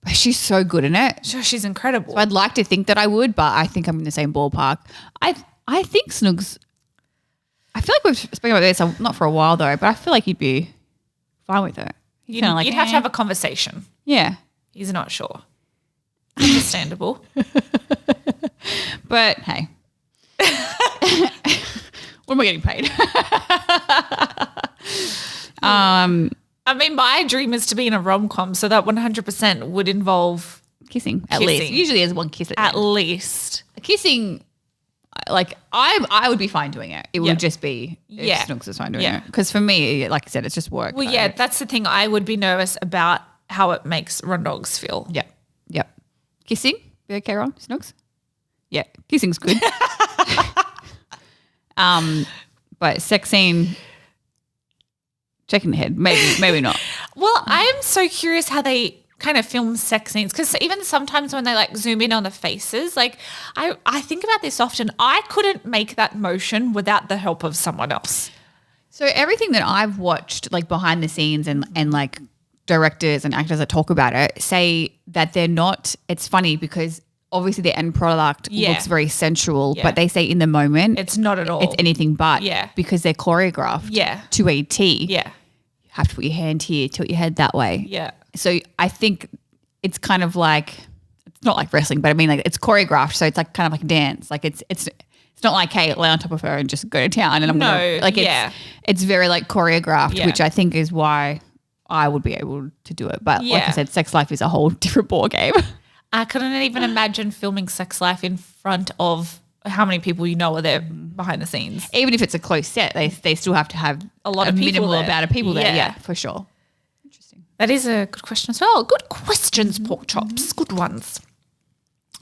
she's so good in it. Sure, she's incredible. So I'd like to think that I would, but I think I'm in the same ballpark. I think Snoogs, I feel like we've spoken about this, not for a while though, but I feel like he'd be fine with it. You'd have to have a conversation. Yeah. He's not sure. Understandable. But hey. What am I getting paid? I mean, my dream is to be in a rom-com, so that 100% would involve kissing. At least. Usually there's one kiss at least. Kissing, like I would be fine doing it. It would just be if Snooks is fine doing it. Because for me, like I said, it's just work. Well, yeah, that's the thing. I would be nervous about how it makes Ron Dawgs feel. Yeah. Yep. Kissing? Be okay, Ron? Snooks? Yeah. Kissing's good. But sex scene, checking the head. Maybe not. Well, I am so curious how they kind of film sex scenes because even sometimes when they like zoom in on the faces, like I think about this often. I couldn't make that motion without the help of someone else. So everything that I've watched, like behind the scenes and like directors and actors that talk about it, say that they're not. It's funny because obviously the end product looks very sensual, but they say in the moment it's not at all. It's anything but. Yeah. Because they're choreographed. To a T. Yeah. You have to put your hand here, tilt your head that way. Yeah. So I think it's kind of like, it's not like wrestling, but I mean like it's choreographed. So it's like kind of like a dance. Like it's not like, hey, lay on top of her and just go to town. And I'm going to like, it's very like choreographed, which I think is why I would be able to do it. But like I said, Sex Life is a whole different ball game. I couldn't even imagine filming Sex Life in front of how many people you know are there behind the scenes. Even if it's a close set, they still have to have a minimal amount of people there. Yeah, for sure. Interesting. That is a good question as well. Good questions, pork chops. Good ones.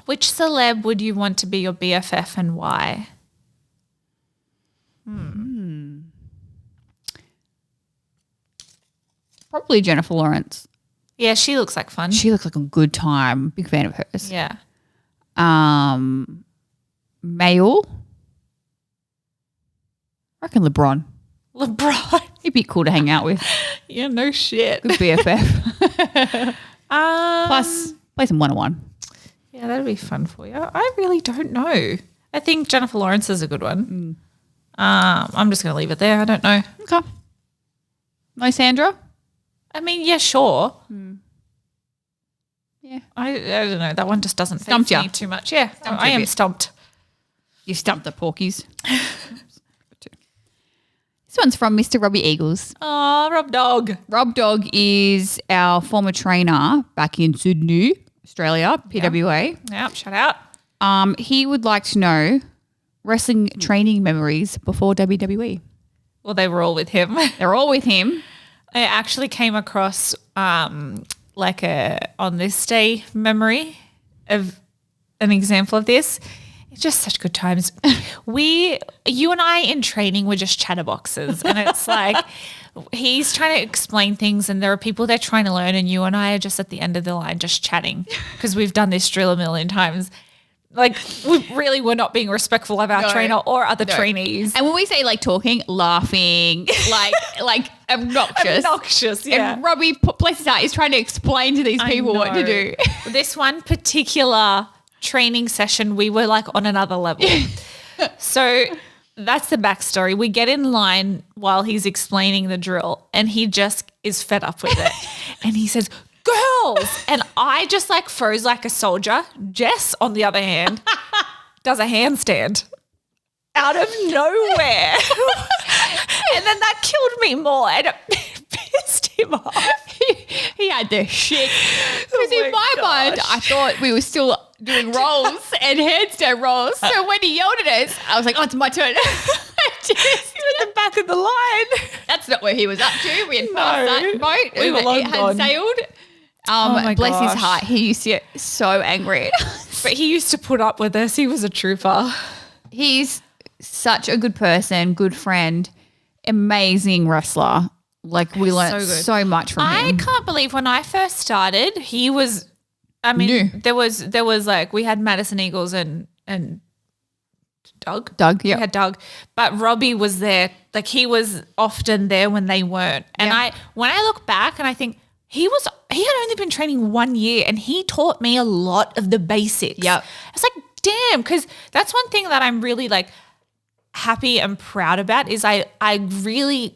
Which celeb would you want to be your BFF and why? Probably Jennifer Lawrence. Yeah, she looks like fun. She looks like a good time. Big fan of hers. Yeah. Male. I reckon LeBron. LeBron. He'd be cool to hang out with. Yeah, no shit. Good BFF. Plus, play some one-on-one. Yeah, that'd be fun for you. I really don't know. I think Jennifer Lawrence is a good one. I'm just going to leave it there. I don't know. Okay. No Sandra? I mean, yeah, sure. Yeah. I don't know. That one just doesn't Stumped faze ya. me too much. Yeah, Stumped I you a am bit. stumped. You stumped the porkies. This one's from Mr. Robbie Eagles. Oh, Rob Dog. Rob Dog is our former trainer back in Sydney, Australia, PWA. Yep, shout out. He would like to know wrestling training memories before WWE. Well, they were all with him. They're all with him. I actually came across like a on this day memory of an example of this. It's just such good times. You and I in training were just chatterboxes, and it's like he's trying to explain things and there are people there trying to learn and you and I are just at the end of the line just chatting because we've done this drill a million times. Like we really were not being respectful of our trainer or other trainees. And when we say like talking, laughing, like obnoxious. Obnoxious, yeah. And Robbie, bless his heart, is trying to explain to these people what to do. This one particular training session, we were like on another level. So that's the backstory. We get in line while he's explaining the drill and he just is fed up with it. And he says, girls. And I just like froze like a soldier. Jess, on the other hand, does a handstand out of nowhere. And then that killed me more and it pissed him off. He had the shit. Because in my mind, I thought we were still doing rolls and handstand rolls. So when he yelled at us, I was like, oh, it's my turn. You're at the back of the line. That's not where he was up to. We had passed that boat. We were long it had gone. sailed. my Bless his gosh. heart. He used to get so angry at us. But he used to put up with us. He was a trooper. He's such a good person, good friend, amazing wrestler. Like we learned So good. so much from I him. can't believe when I first started, he was, I mean, New. there was like, we had Madison Eagles and Doug. Doug, yeah. We had Doug. But Robbie was there. Like he was often there when they weren't. And Yeah. when I look back and I think he had only been training 1 year and he taught me a lot of the basics. Yep. It's like, damn, because that's one thing that I'm really like happy and proud about is I really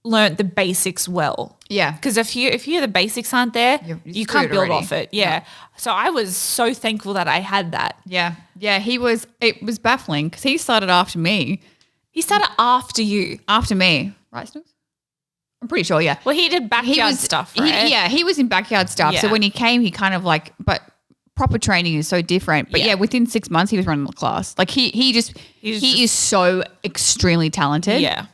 learned the basics well. Yeah. Because if the basics aren't there, You're you screwed can't build already. off it. Yeah. So I was so thankful that I had that. Yeah. Yeah. It was baffling because he started after me. He started after you. After me. Right, Snooks? I'm pretty sure, yeah. Well, he did backyard stuff, right? He was in backyard stuff. So Yeah. when he came, he kind of like, but proper training is so different. But Yeah. yeah, within 6 months, he was running the class. Like he is so extremely talented. Yeah.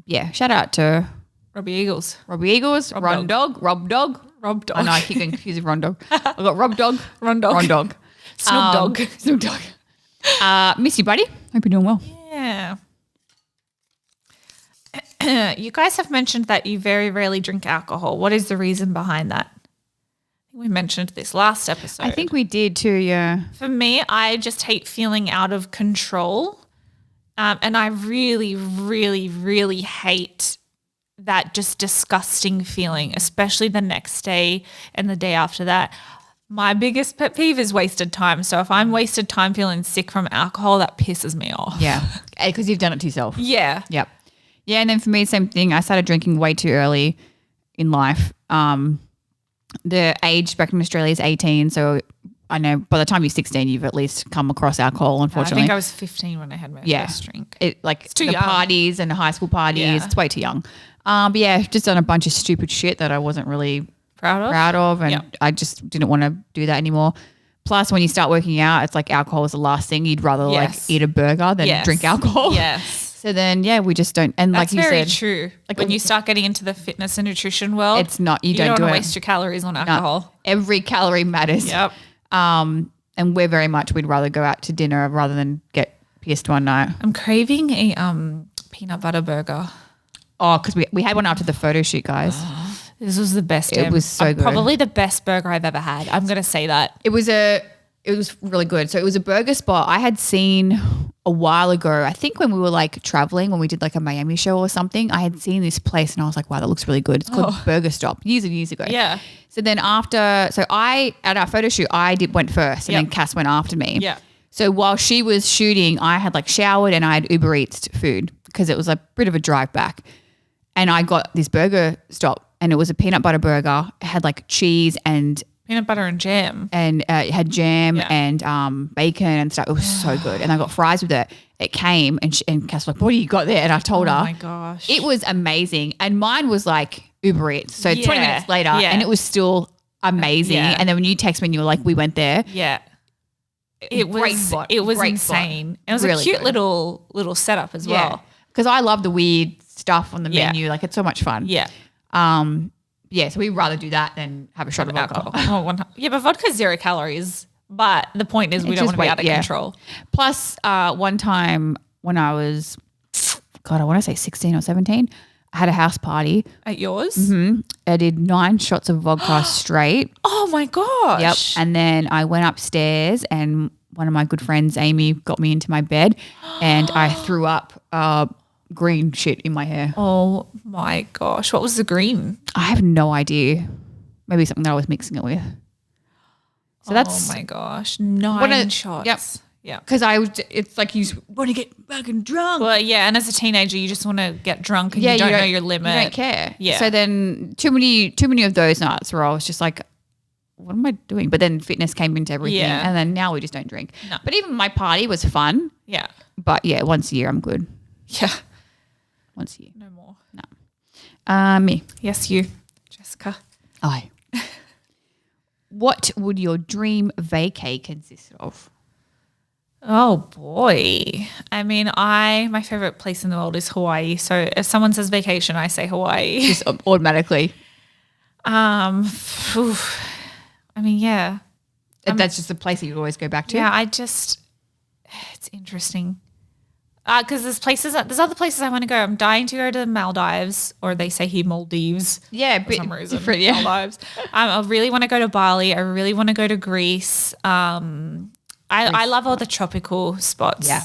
Yeah. Shout out to Robbie Eagles. Robbie Eagles, Ron Dog, Rob Dog. Rob Dog. I know I keep getting confused with Ron Dog. I've got Rob Dog, Ron Dog. Ron Dog, SnoogDogg. SnoogDogg. Miss you, buddy. Hope you're doing well. Yeah. You guys have mentioned that you very rarely drink alcohol. What is the reason behind that? I think we mentioned this last episode. I think we did too. Yeah. For me, I just hate feeling out of control. And I really, really, really hate that just disgusting feeling, especially the next day and the day after that. My biggest pet peeve is wasted time. So if I'm wasted time feeling sick from alcohol, that pisses me off. Yeah. Because you've done it to yourself. Yeah. Yep. Yeah, and then for me, same thing. I started drinking way too early in life. The age back in Australia is 18, so I know by the time you're 16, you've at least come across alcohol, I unfortunately. think I was 15 when I had my first drink. It, like too the young. parties and the high school parties, Yeah. it's way too young. But yeah, just done a bunch of stupid shit that I wasn't really Proud of? and Yep. I just didn't want to do that anymore. Plus, when you start working out, it's like alcohol is the last thing. You'd rather Yes. like eat a burger than Yes. drink alcohol. Yes. So then, yeah, we just don't. And That's like you very said, true. like When a- you start getting into the fitness and nutrition world, it's not. You don't want do to it. waste your calories on No. alcohol. Every calorie matters. Yep. And And we're very much we'd rather go out to dinner rather than get pissed one night. I'm craving a peanut butter burger. Oh, because we had one after the photo shoot, guys. This was the best. It was so good. Probably the best burger I've ever had. I'm going to say that. It was really good. So it was a burger spot I had seen a while ago. I think when we were like traveling, when we did like a Miami show or something, I had seen this place and I was like, wow, that looks really good. It's called Burger Stop years and years ago. Yeah. So then at our photo shoot, I went first and then Cass went after me. Yeah. So while she was shooting, I had like showered and I had Uber Eats food because it was a bit of a drive back. And I got this burger stop and it was a peanut butter burger. It had like cheese and peanut butter and jam. And it had jam and bacon and stuff. It was so good. And I got fries with it. It came and Cass was like, what do you got there? And I told her. Oh my gosh. It was amazing. And mine was like Uber Eats. So 20 minutes later and it was still amazing. Yeah. And then when you text me and you were like, we went there. Yeah. It was insane. It was really a cute little setup as well. Because I love the weird stuff on the menu. Like it's so much fun. Yeah. So we'd rather do that than have a shot of alcohol. But vodka's 0 calories. But the point is we don't want to be out of control. Plus, one time when I was, I want to say 16 or 17, I had a house party. At yours? Mm-hmm. I did 9 shots of vodka straight. Oh my gosh. Yep. And then I went upstairs and one of my good friends, Amy, got me into my bed and I threw up green shit in my hair. Oh my gosh. What was the green? I have no idea. Maybe something that I was mixing it with. So that's. Oh my gosh. 9 shots. Yep. Yeah. Because it's like you want to get fucking drunk. Well, yeah. And as a teenager, you just want to get drunk and you don't know your limit. You don't care. Yeah. So then too many of those nights where I was just like, what am I doing? But then fitness came into everything. Yeah. And then now we just don't drink. No. But even my party was fun. Yeah. But yeah, once a year I'm good. Yeah. Once a year. No more. No. Me. Yes, you, Jessica. Aye. What would your dream vacay consist of? Oh boy. I mean, my favorite place in the world is Hawaii. So if someone says vacation, I say Hawaii. Just automatically. I mean, yeah. That's just the place that you always go back to? Yeah, it's interesting. Because there's other places I want to go. I'm dying to go to the Maldives, or they say here Maldives. Yeah, for some reason. different, yeah. Maldives. I really want to go to Bali. I really want to go to Greece. I love all the tropical spots. Yeah.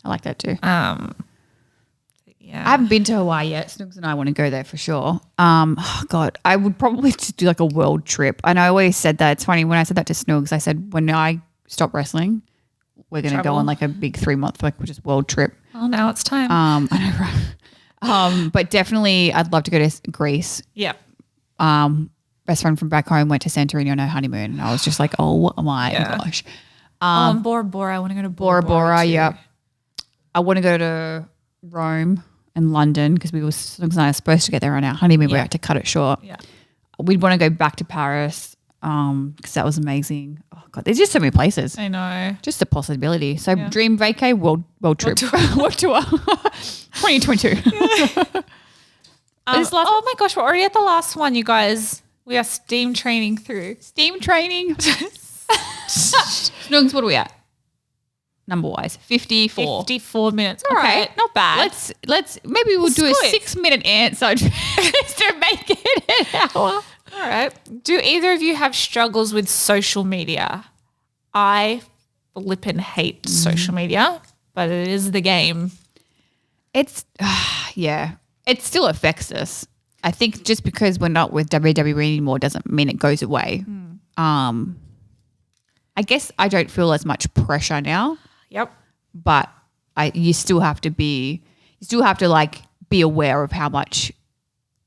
I like that too. Yeah. I haven't been to Hawaii yet. Snoogs and I want to go there for sure. God, I would probably just do like a world trip. And I always said that. It's funny, when I said that to Snoogs, I said, when I stop wrestling, we're going to go on like a big 3-month just world trip. Oh, now it's time. I know, right? But definitely I'd love to go to Greece. Yeah. Best friend from back home went to Santorini on her honeymoon and I was just like, oh my gosh. And Bora Bora. I want to go to Bora Bora, too. yeah. I want to go to Rome and London because Snoogs and I are supposed to get there on our honeymoon. We had to cut it short. Yeah. We'd want to go back to Paris because that was amazing. Oh God, there's just so many places. I know. Just a possibility. So dream vacay, world trip, world tour, 2022. Oh my gosh, we're already at the last one, you guys. We are steam training through. Steam training. Snoogs, what are we at? Number wise, 54. 54 minutes. All right, not bad. Let's maybe we'll do a good. 6-minute answer just to make it an hour. All right. Do either of you have struggles with social media? I flippin' hate social media, but it is the game. It's it still affects us. I think just because we're not with WWE anymore doesn't mean it goes away. I guess I don't feel as much pressure now. Yep. But you still have to like be aware of how much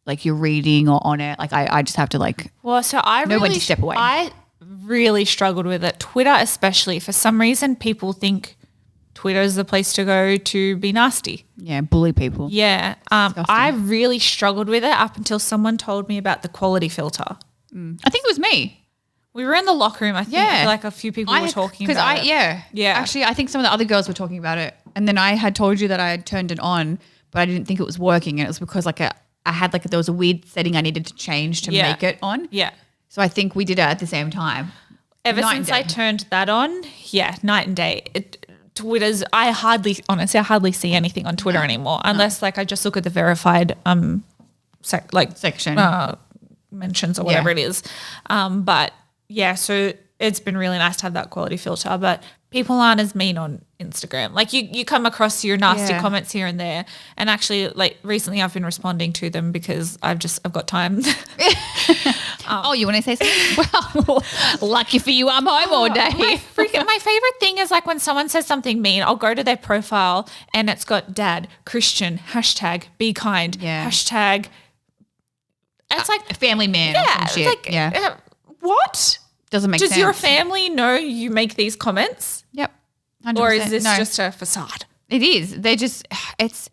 like you're reading or on it. Like I just have to like when to step away. I really struggled with it. Twitter especially. For some reason people think Twitter is the place to go to be nasty. Yeah, bully people. Yeah. I really struggled with it up until someone told me about the quality filter. I think it was me. We were in the locker room. I think like a few people were talking about it. Yeah. Actually, I think some of the other girls were talking about it. And then I had told you that I had turned it on, but I didn't think it was working. And it was because like I had like there was a weird setting I needed to change to make it on. Yeah. So I think we did it at the same time. Ever Night and since I day. turned that on, night and day. Twitter's I hardly see anything on Twitter anymore unless like I just look at the verified section. Mentions or whatever it is. But yeah, so it's been really nice to have that quality filter, but people aren't as mean on Instagram. Like you come across your nasty comments here and there, and actually like recently I've been responding to them because I've got time. You want to say something? Well, lucky for you, I'm home all day. My favorite thing is like when someone says something mean, I'll go to their profile and it's got dad, Christian, #be kind, hashtag. It's like family man. or some shit. What? Doesn't make sense. Does your family know you make these comments? Yep. 100%. Or is this just a facade? It is. They just it's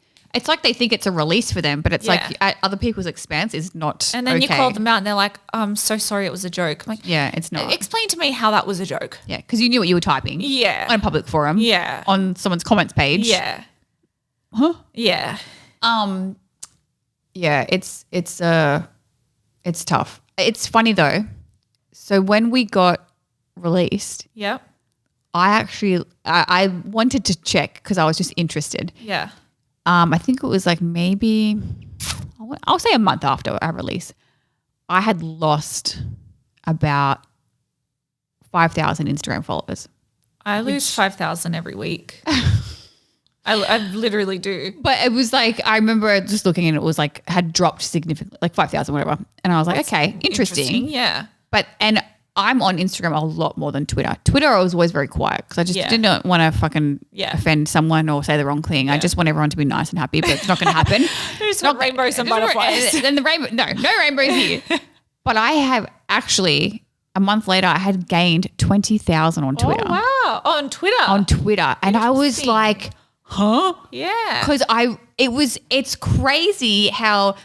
like they think it's a release for them, but it's like at other people's expense is not. And then you call them out and they're like, I'm so sorry it was a joke. I'm like, it's not. Explain to me how that was a joke. Yeah, because you knew what you were typing. Yeah. On a public forum. Yeah. On someone's comments page. Yeah. Huh? Yeah. Yeah, it's tough. It's funny though. So when we got released, Yep. I wanted to check because I was just interested. Yeah. I think it was like maybe I'll say a month after our release, I had lost about 5,000 Instagram followers. I lose 5,000 every week. I literally do. But it was like, I remember just looking and it was like, had dropped significantly, like 5,000, whatever. And I was like, okay, interesting. Yeah. And I'm on Instagram a lot more than Twitter. Twitter, I was always very quiet because I just didn't want to fucking offend someone or say the wrong thing. I just want everyone to be nice and happy, but it's not going to happen. There's not rainbows and butterflies. Then the rainbow, no rainbows here. But I have actually, a month later, I had gained 20,000 on Twitter. Oh, wow. Oh, on Twitter. On Twitter. And I was like, huh? Yeah. Because it's crazy how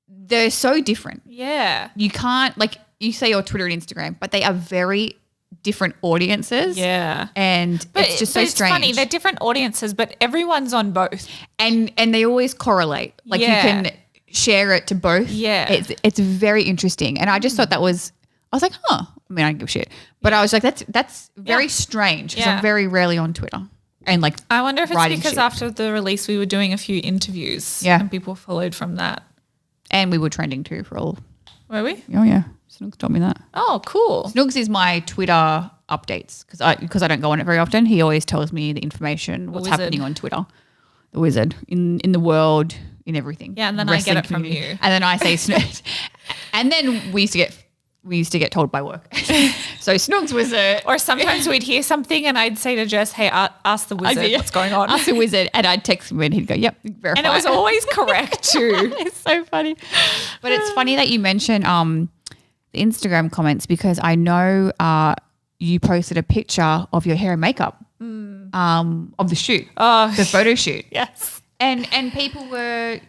they're so different. Yeah. You can't, like, you say your Twitter and Instagram, but they are very different audiences. Yeah. And it's just so it's strange. funny. They're different audiences, but everyone's on both. And they always correlate. Like you can share it to both. Yeah. It's very interesting. And I just thought I was like, huh. I mean, I don't give a shit. But I was like, that's very strange because I'm very rarely on Twitter. And like, I wonder if it's because shit. after the release we were doing a few interviews. Yeah. And people followed from that. And we were trending too for all. Were we? Oh yeah. Snoogs told me that. Oh, cool. Snoogs is my Twitter updates because I don't go on it very often. He always tells me the information, what's happening on Twitter. The wizard in the world, in everything. Yeah, and then I get it from you. And then I say Snoogs. And then we used to get told by work. So Snoogs was Or sometimes we'd hear something and I'd say to Jess, hey, ask the wizard what's going on. Ask the wizard. And I'd text him and he'd go, yep, verify. And it was always correct too. It's so funny. But it's funny that you mentioned the Instagram comments because I know you posted a picture of your hair and makeup of the shoot, the photo shoot. Yes. And people were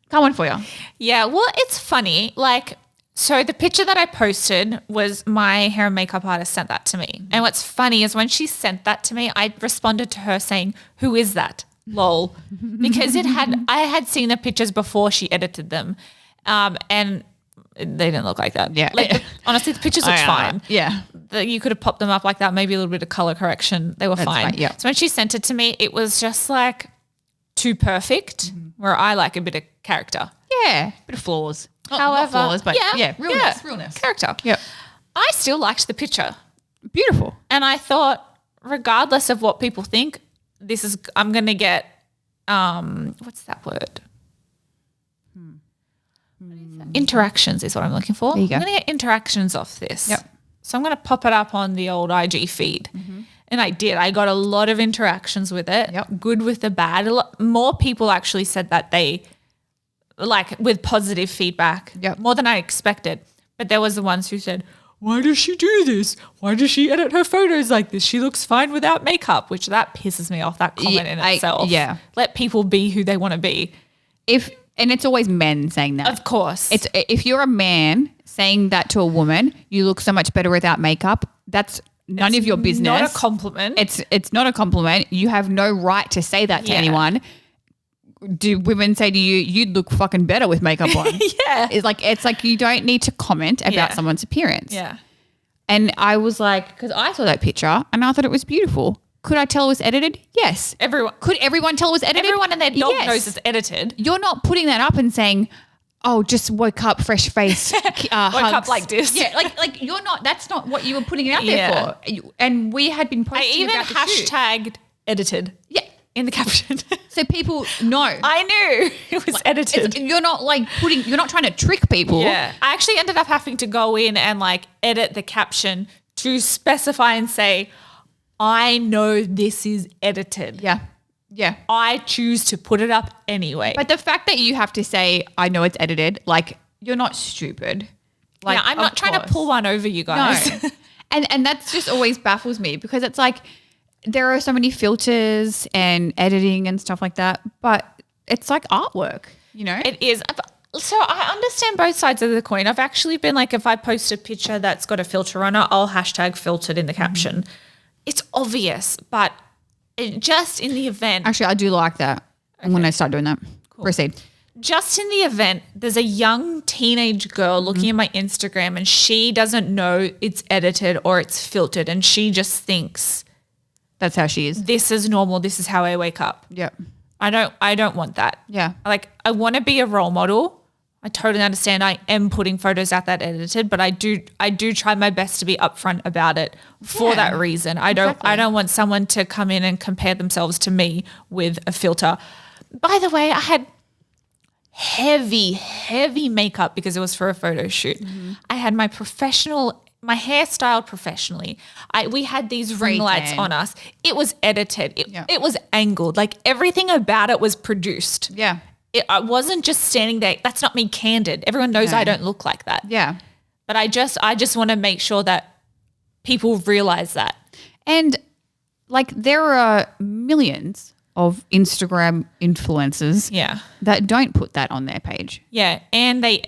coming for you. Yeah, well, it's funny. Like, so the picture that I posted was my hair and makeup artist sent that to me. And what's funny is when she sent that to me, I responded to her saying, who is that? Lol. Because I had seen the pictures before she edited them. And they didn't look like that. Yeah. Like, honestly, the pictures looked fine. Yeah. You could have popped them up like that, maybe a little bit of color correction. They were fine. Yeah. So when she sent it to me, it was just like too perfect, where I like a bit of character. Yeah. Bit of flaws. However, not flaws, but realness. Character. Yep. I still liked the picture. Beautiful. And I thought, regardless of what people think, I'm going to get, what's that word? Interactions is what I'm looking for. There you go. I'm going to get interactions off this. Yep. So I'm going to pop it up on the old IG feed. And I did. I got a lot of interactions with it. Yep. Good with the bad. More people actually said that they, like, with positive feedback. Yep. More than I expected. But there was the ones who said, why does she do this? Why does she edit her photos like this? She looks fine without makeup, which that pisses me off, that comment in itself. Yeah. Let people be who they want to be. And it's always men saying that. Of course. It's if you're a man saying that to a woman, you look so much better without makeup, that's none of your business. Not a compliment. It's not a compliment. You have no right to say that to anyone. Do women say to you, you'd look fucking better with makeup on? Yeah. It's like you don't need to comment about someone's appearance. Yeah. And I was like, because I saw that picture and I thought it was beautiful. Could I tell it was edited? Yes. Could everyone tell it was edited? Everyone and their dog Yes. knows it's edited. You're not putting that up and saying, oh, just woke up, fresh face, Woke hugs. up like this. Yeah, like you're not. That's not what you were putting it out there Yeah. for. And we had been posting I even about the shoot. hashtagged edited Yeah. in the caption. So people know. I knew it was edited. You're not like you're not trying to trick people. Yeah. I actually ended up having to go in and like edit the caption to specify and say, I know this is edited. Yeah. Yeah. I choose to put it up anyway. But the fact that you have to say, I know it's edited, like you're not stupid. Like, yeah, I'm not of trying to course. pull one over you guys. No. And that's just always baffles me because it's like there are so many filters and editing and stuff like that, but it's like artwork, you know? It is. So I understand both sides of the coin. I've actually been like, if I post a picture that's got a filter on it, I'll hashtag filtered in the caption. It's obvious, but just in the event. Actually, I do like that. I'm going to start doing that. Cool. Proceed. Just in the event, there's a young teenage girl looking at my Instagram and she doesn't know it's edited or it's filtered and she just thinks That's how she is. this is normal, this is how I wake up. Yep. I don't want that. Yeah. Like I want to be a role model. I totally understand I am putting photos out that edited, but I do try my best to be upfront about it for that reason. I don't want someone to come in and compare themselves to me with a filter. By the way, I had heavy makeup because it was for a photo shoot. I had my hair styled professionally. We had these ring lights tan. on us. It was edited. It was angled. Like everything about it was produced. Yeah. I wasn't just standing there. That's not me candid. Everyone knows I don't look like that. Yeah. But I just want to make sure that people realize that. And like there are millions of Instagram influencers that don't put that on their page. Yeah. And they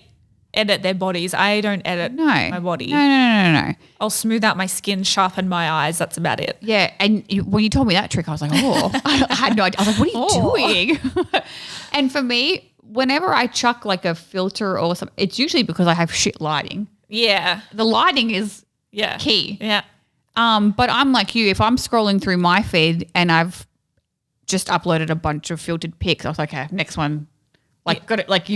edit their bodies. I don't edit my body. No. I'll smooth out my skin, sharpen my eyes. That's about it. Yeah. And when you told me that trick, I was like, oh, I had no idea. I was like, what are you doing? And for me, whenever I chuck like a filter or something, it's usually because I have shit lighting. Yeah. The lighting is key. Yeah. But I'm like you. If I'm scrolling through my feed and I've just uploaded a bunch of filtered pics, I was like, okay, next one. You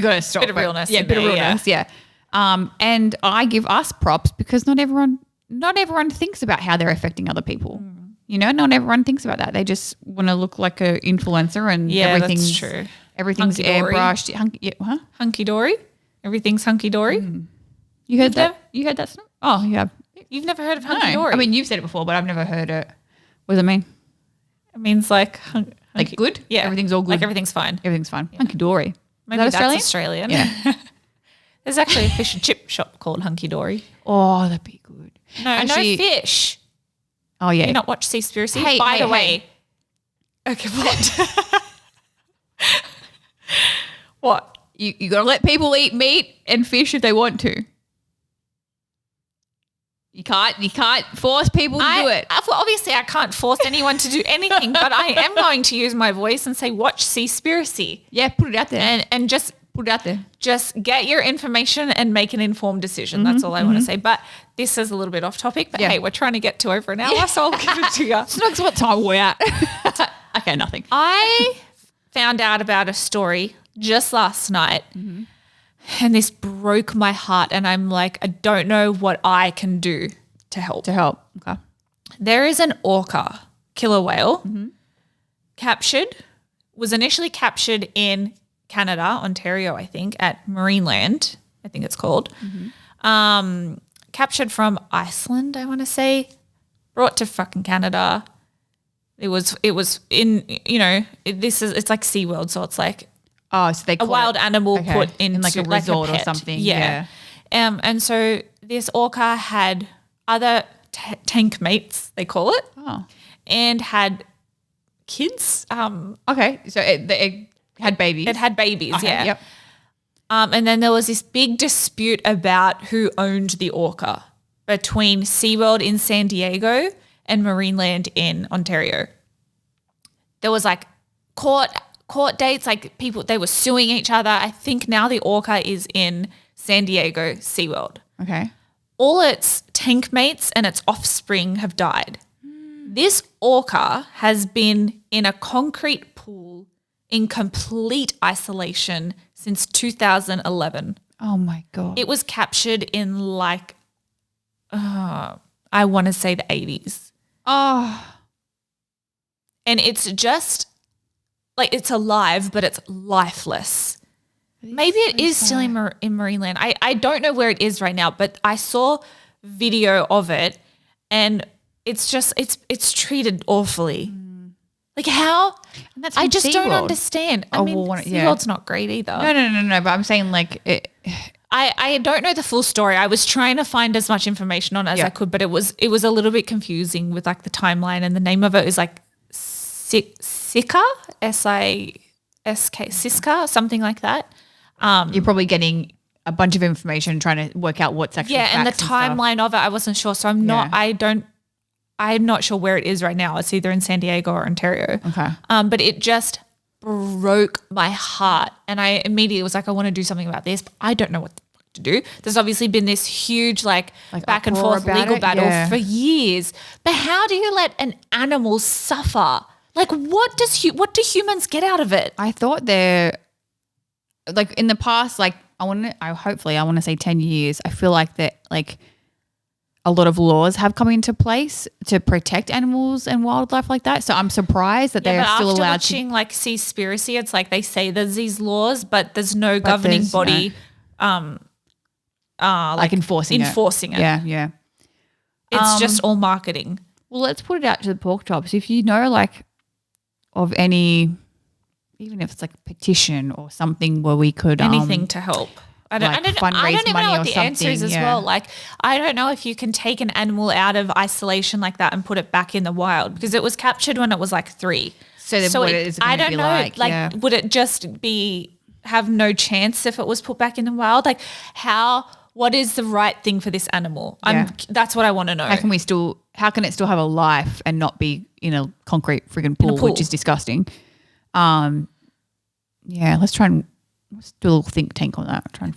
got to stop. Bit of realness. Yeah, bit of realness. Yeah. And I give us props because not everyone thinks about how they're affecting other people. You know, not everyone thinks about that. They just want to look like an influencer and everything's that's true. Everything's Hunky-dory. airbrushed. Hunky dory. Everything's hunky dory. You heard that? You heard that? Oh, you have. You've never heard of No. hunky dory? I mean, you've said it before, but I've never heard it. What does it mean? it means like Like good? Yeah, Everything's all good. Like everything's fine. Everything's fine. Hunky dory. Maybe Is that that's Australian. Yeah. There's actually a fish and chip shop called Hunky Dory. Oh, that'd be good. No fish. Oh yeah. You not watch Seaspiracy? Hey, By hey, the hey. way. Okay, what? What? You got to let people eat meat and fish if they want to. You can't force people to do it. Well, obviously, I can't force anyone to do anything, but I am going to use my voice and say, watch Seaspiracy. Yeah, put it out there. And just Put it out there. just get your information and make an informed decision. That's all I want to say. But this is a little bit off topic. But hey, we're trying to get to over an hour, so I'll give it to you. Snogs, what time we're at? Okay, nothing. I found out about a story just last night and this broke my heart and I'm like, I don't know what I can do to help. Okay. There is an orca killer whale was initially captured in Canada, Ontario, I think, at Marineland, I think it's called. Captured from Iceland, I want to say, brought to fucking Canada. It was in, it's like SeaWorld, so it's like Oh, so they a wild animal put in like a resort or pet. something. Yeah. And so this orca had other tank mates, they call it, and had kids. Okay, so it had babies. It had babies, Okay, Yep. And then there was this big dispute about who owned the orca between SeaWorld in San Diego and Marineland in Ontario. There was like court dates, like people, they were suing each other. I think now the orca is in San Diego SeaWorld. Okay. all its tank mates and its offspring have died. This orca has been in a concrete pool in complete isolation since 2011. Oh my God. It was captured in like, I want to say the 80s. Oh. And it's just like it's alive, but it's lifeless. Maybe it is still in Marineland. I don't know where it is right now, but I saw video of it and it's just it's treated awfully. Like how? And that's I from just don't SeaWorld. understand. I mean, SeaWorld's not great either. No. But I'm saying like I don't know the full story. I was trying to find as much information on it as I could, but it was a little bit confusing with like the timeline, and the name of it is like Siska, Siska, Siska, something like that. you're probably getting a bunch of information trying to work out what's actually and the facts and timeline of it, I wasn't sure. So I'm not sure where it is right now. It's either in San Diego or Ontario. Okay. But it just broke my heart. And I immediately was like, I want to do something about this, but I don't know what the fuck to do. There's obviously been this huge like back and uproar forth about legal it. battle Yeah. for years. But how do you let an animal suffer? Like what do humans get out of it? I thought they're like in the past, like I want to say 10 years. I feel like that like a lot of laws have come into place to protect animals and wildlife like that. So I'm surprised that they are still after allowed watching like Seaspiracy, it's like they say there's these laws, but there's no governing there's body like enforcing it. Yeah. It's just all marketing. Well, let's put it out to the pork chops. If you know like of any, even if it's like a petition or something where we could Anything to help. I don't even know what the answer is as well. Like, I don't know if you can take an animal out of isolation like that and put it back in the wild, because it was captured when it was like 3. So what is it I gonna don't be know. like? Would it just have no chance if it was put back in the wild? Like what is the right thing for this animal? That's what I want to know. How can it still have a life and not be in a concrete friggin' pool, which is disgusting? Let's do a little think tank on that. Try and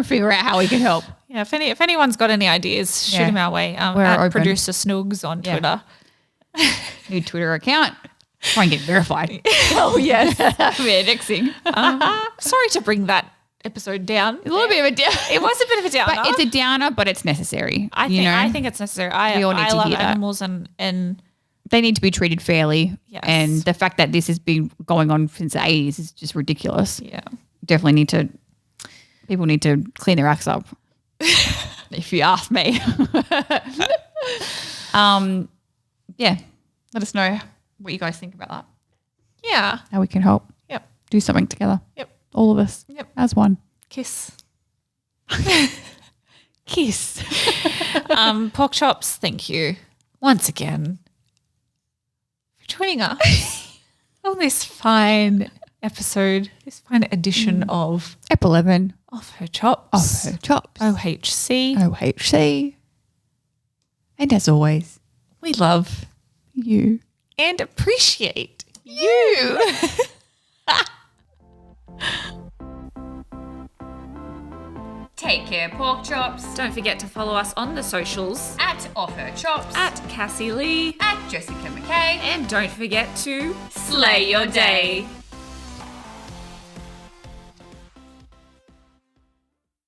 figure out how we can help. Yeah, if anyone's got any ideas, shoot them our way. We're at open. Producer Snoogs on Twitter. New Twitter account. Try and get verified. Oh yes, yeah, next thing. sorry to bring that episode down. A little bit of a downer. It was a bit of a downer. But it's a downer, but it's necessary. I think it's necessary. We all need to love hear that. animals and they need to be treated fairly. Yes. And the fact that this has been going on since the 80s is just ridiculous. yeah. Definitely people need to clean their acts up. If you ask me. Let us know what you guys think about that. Yeah. How we can help. Yep. Do something together. Yep. All of us. Yep. As one. Kiss. Kiss. Pork chops, thank you once again for joining us on this fine episode, this fine edition of Ep 11. Off Her Chops. Of Her Chops. OHC. OHC. And as always, We love you. and appreciate you. Take care, pork chops. Don't forget to follow us on the socials At Off Her Chops. at Cassie Lee. At Jessica McKay. And don't forget to Slay your day.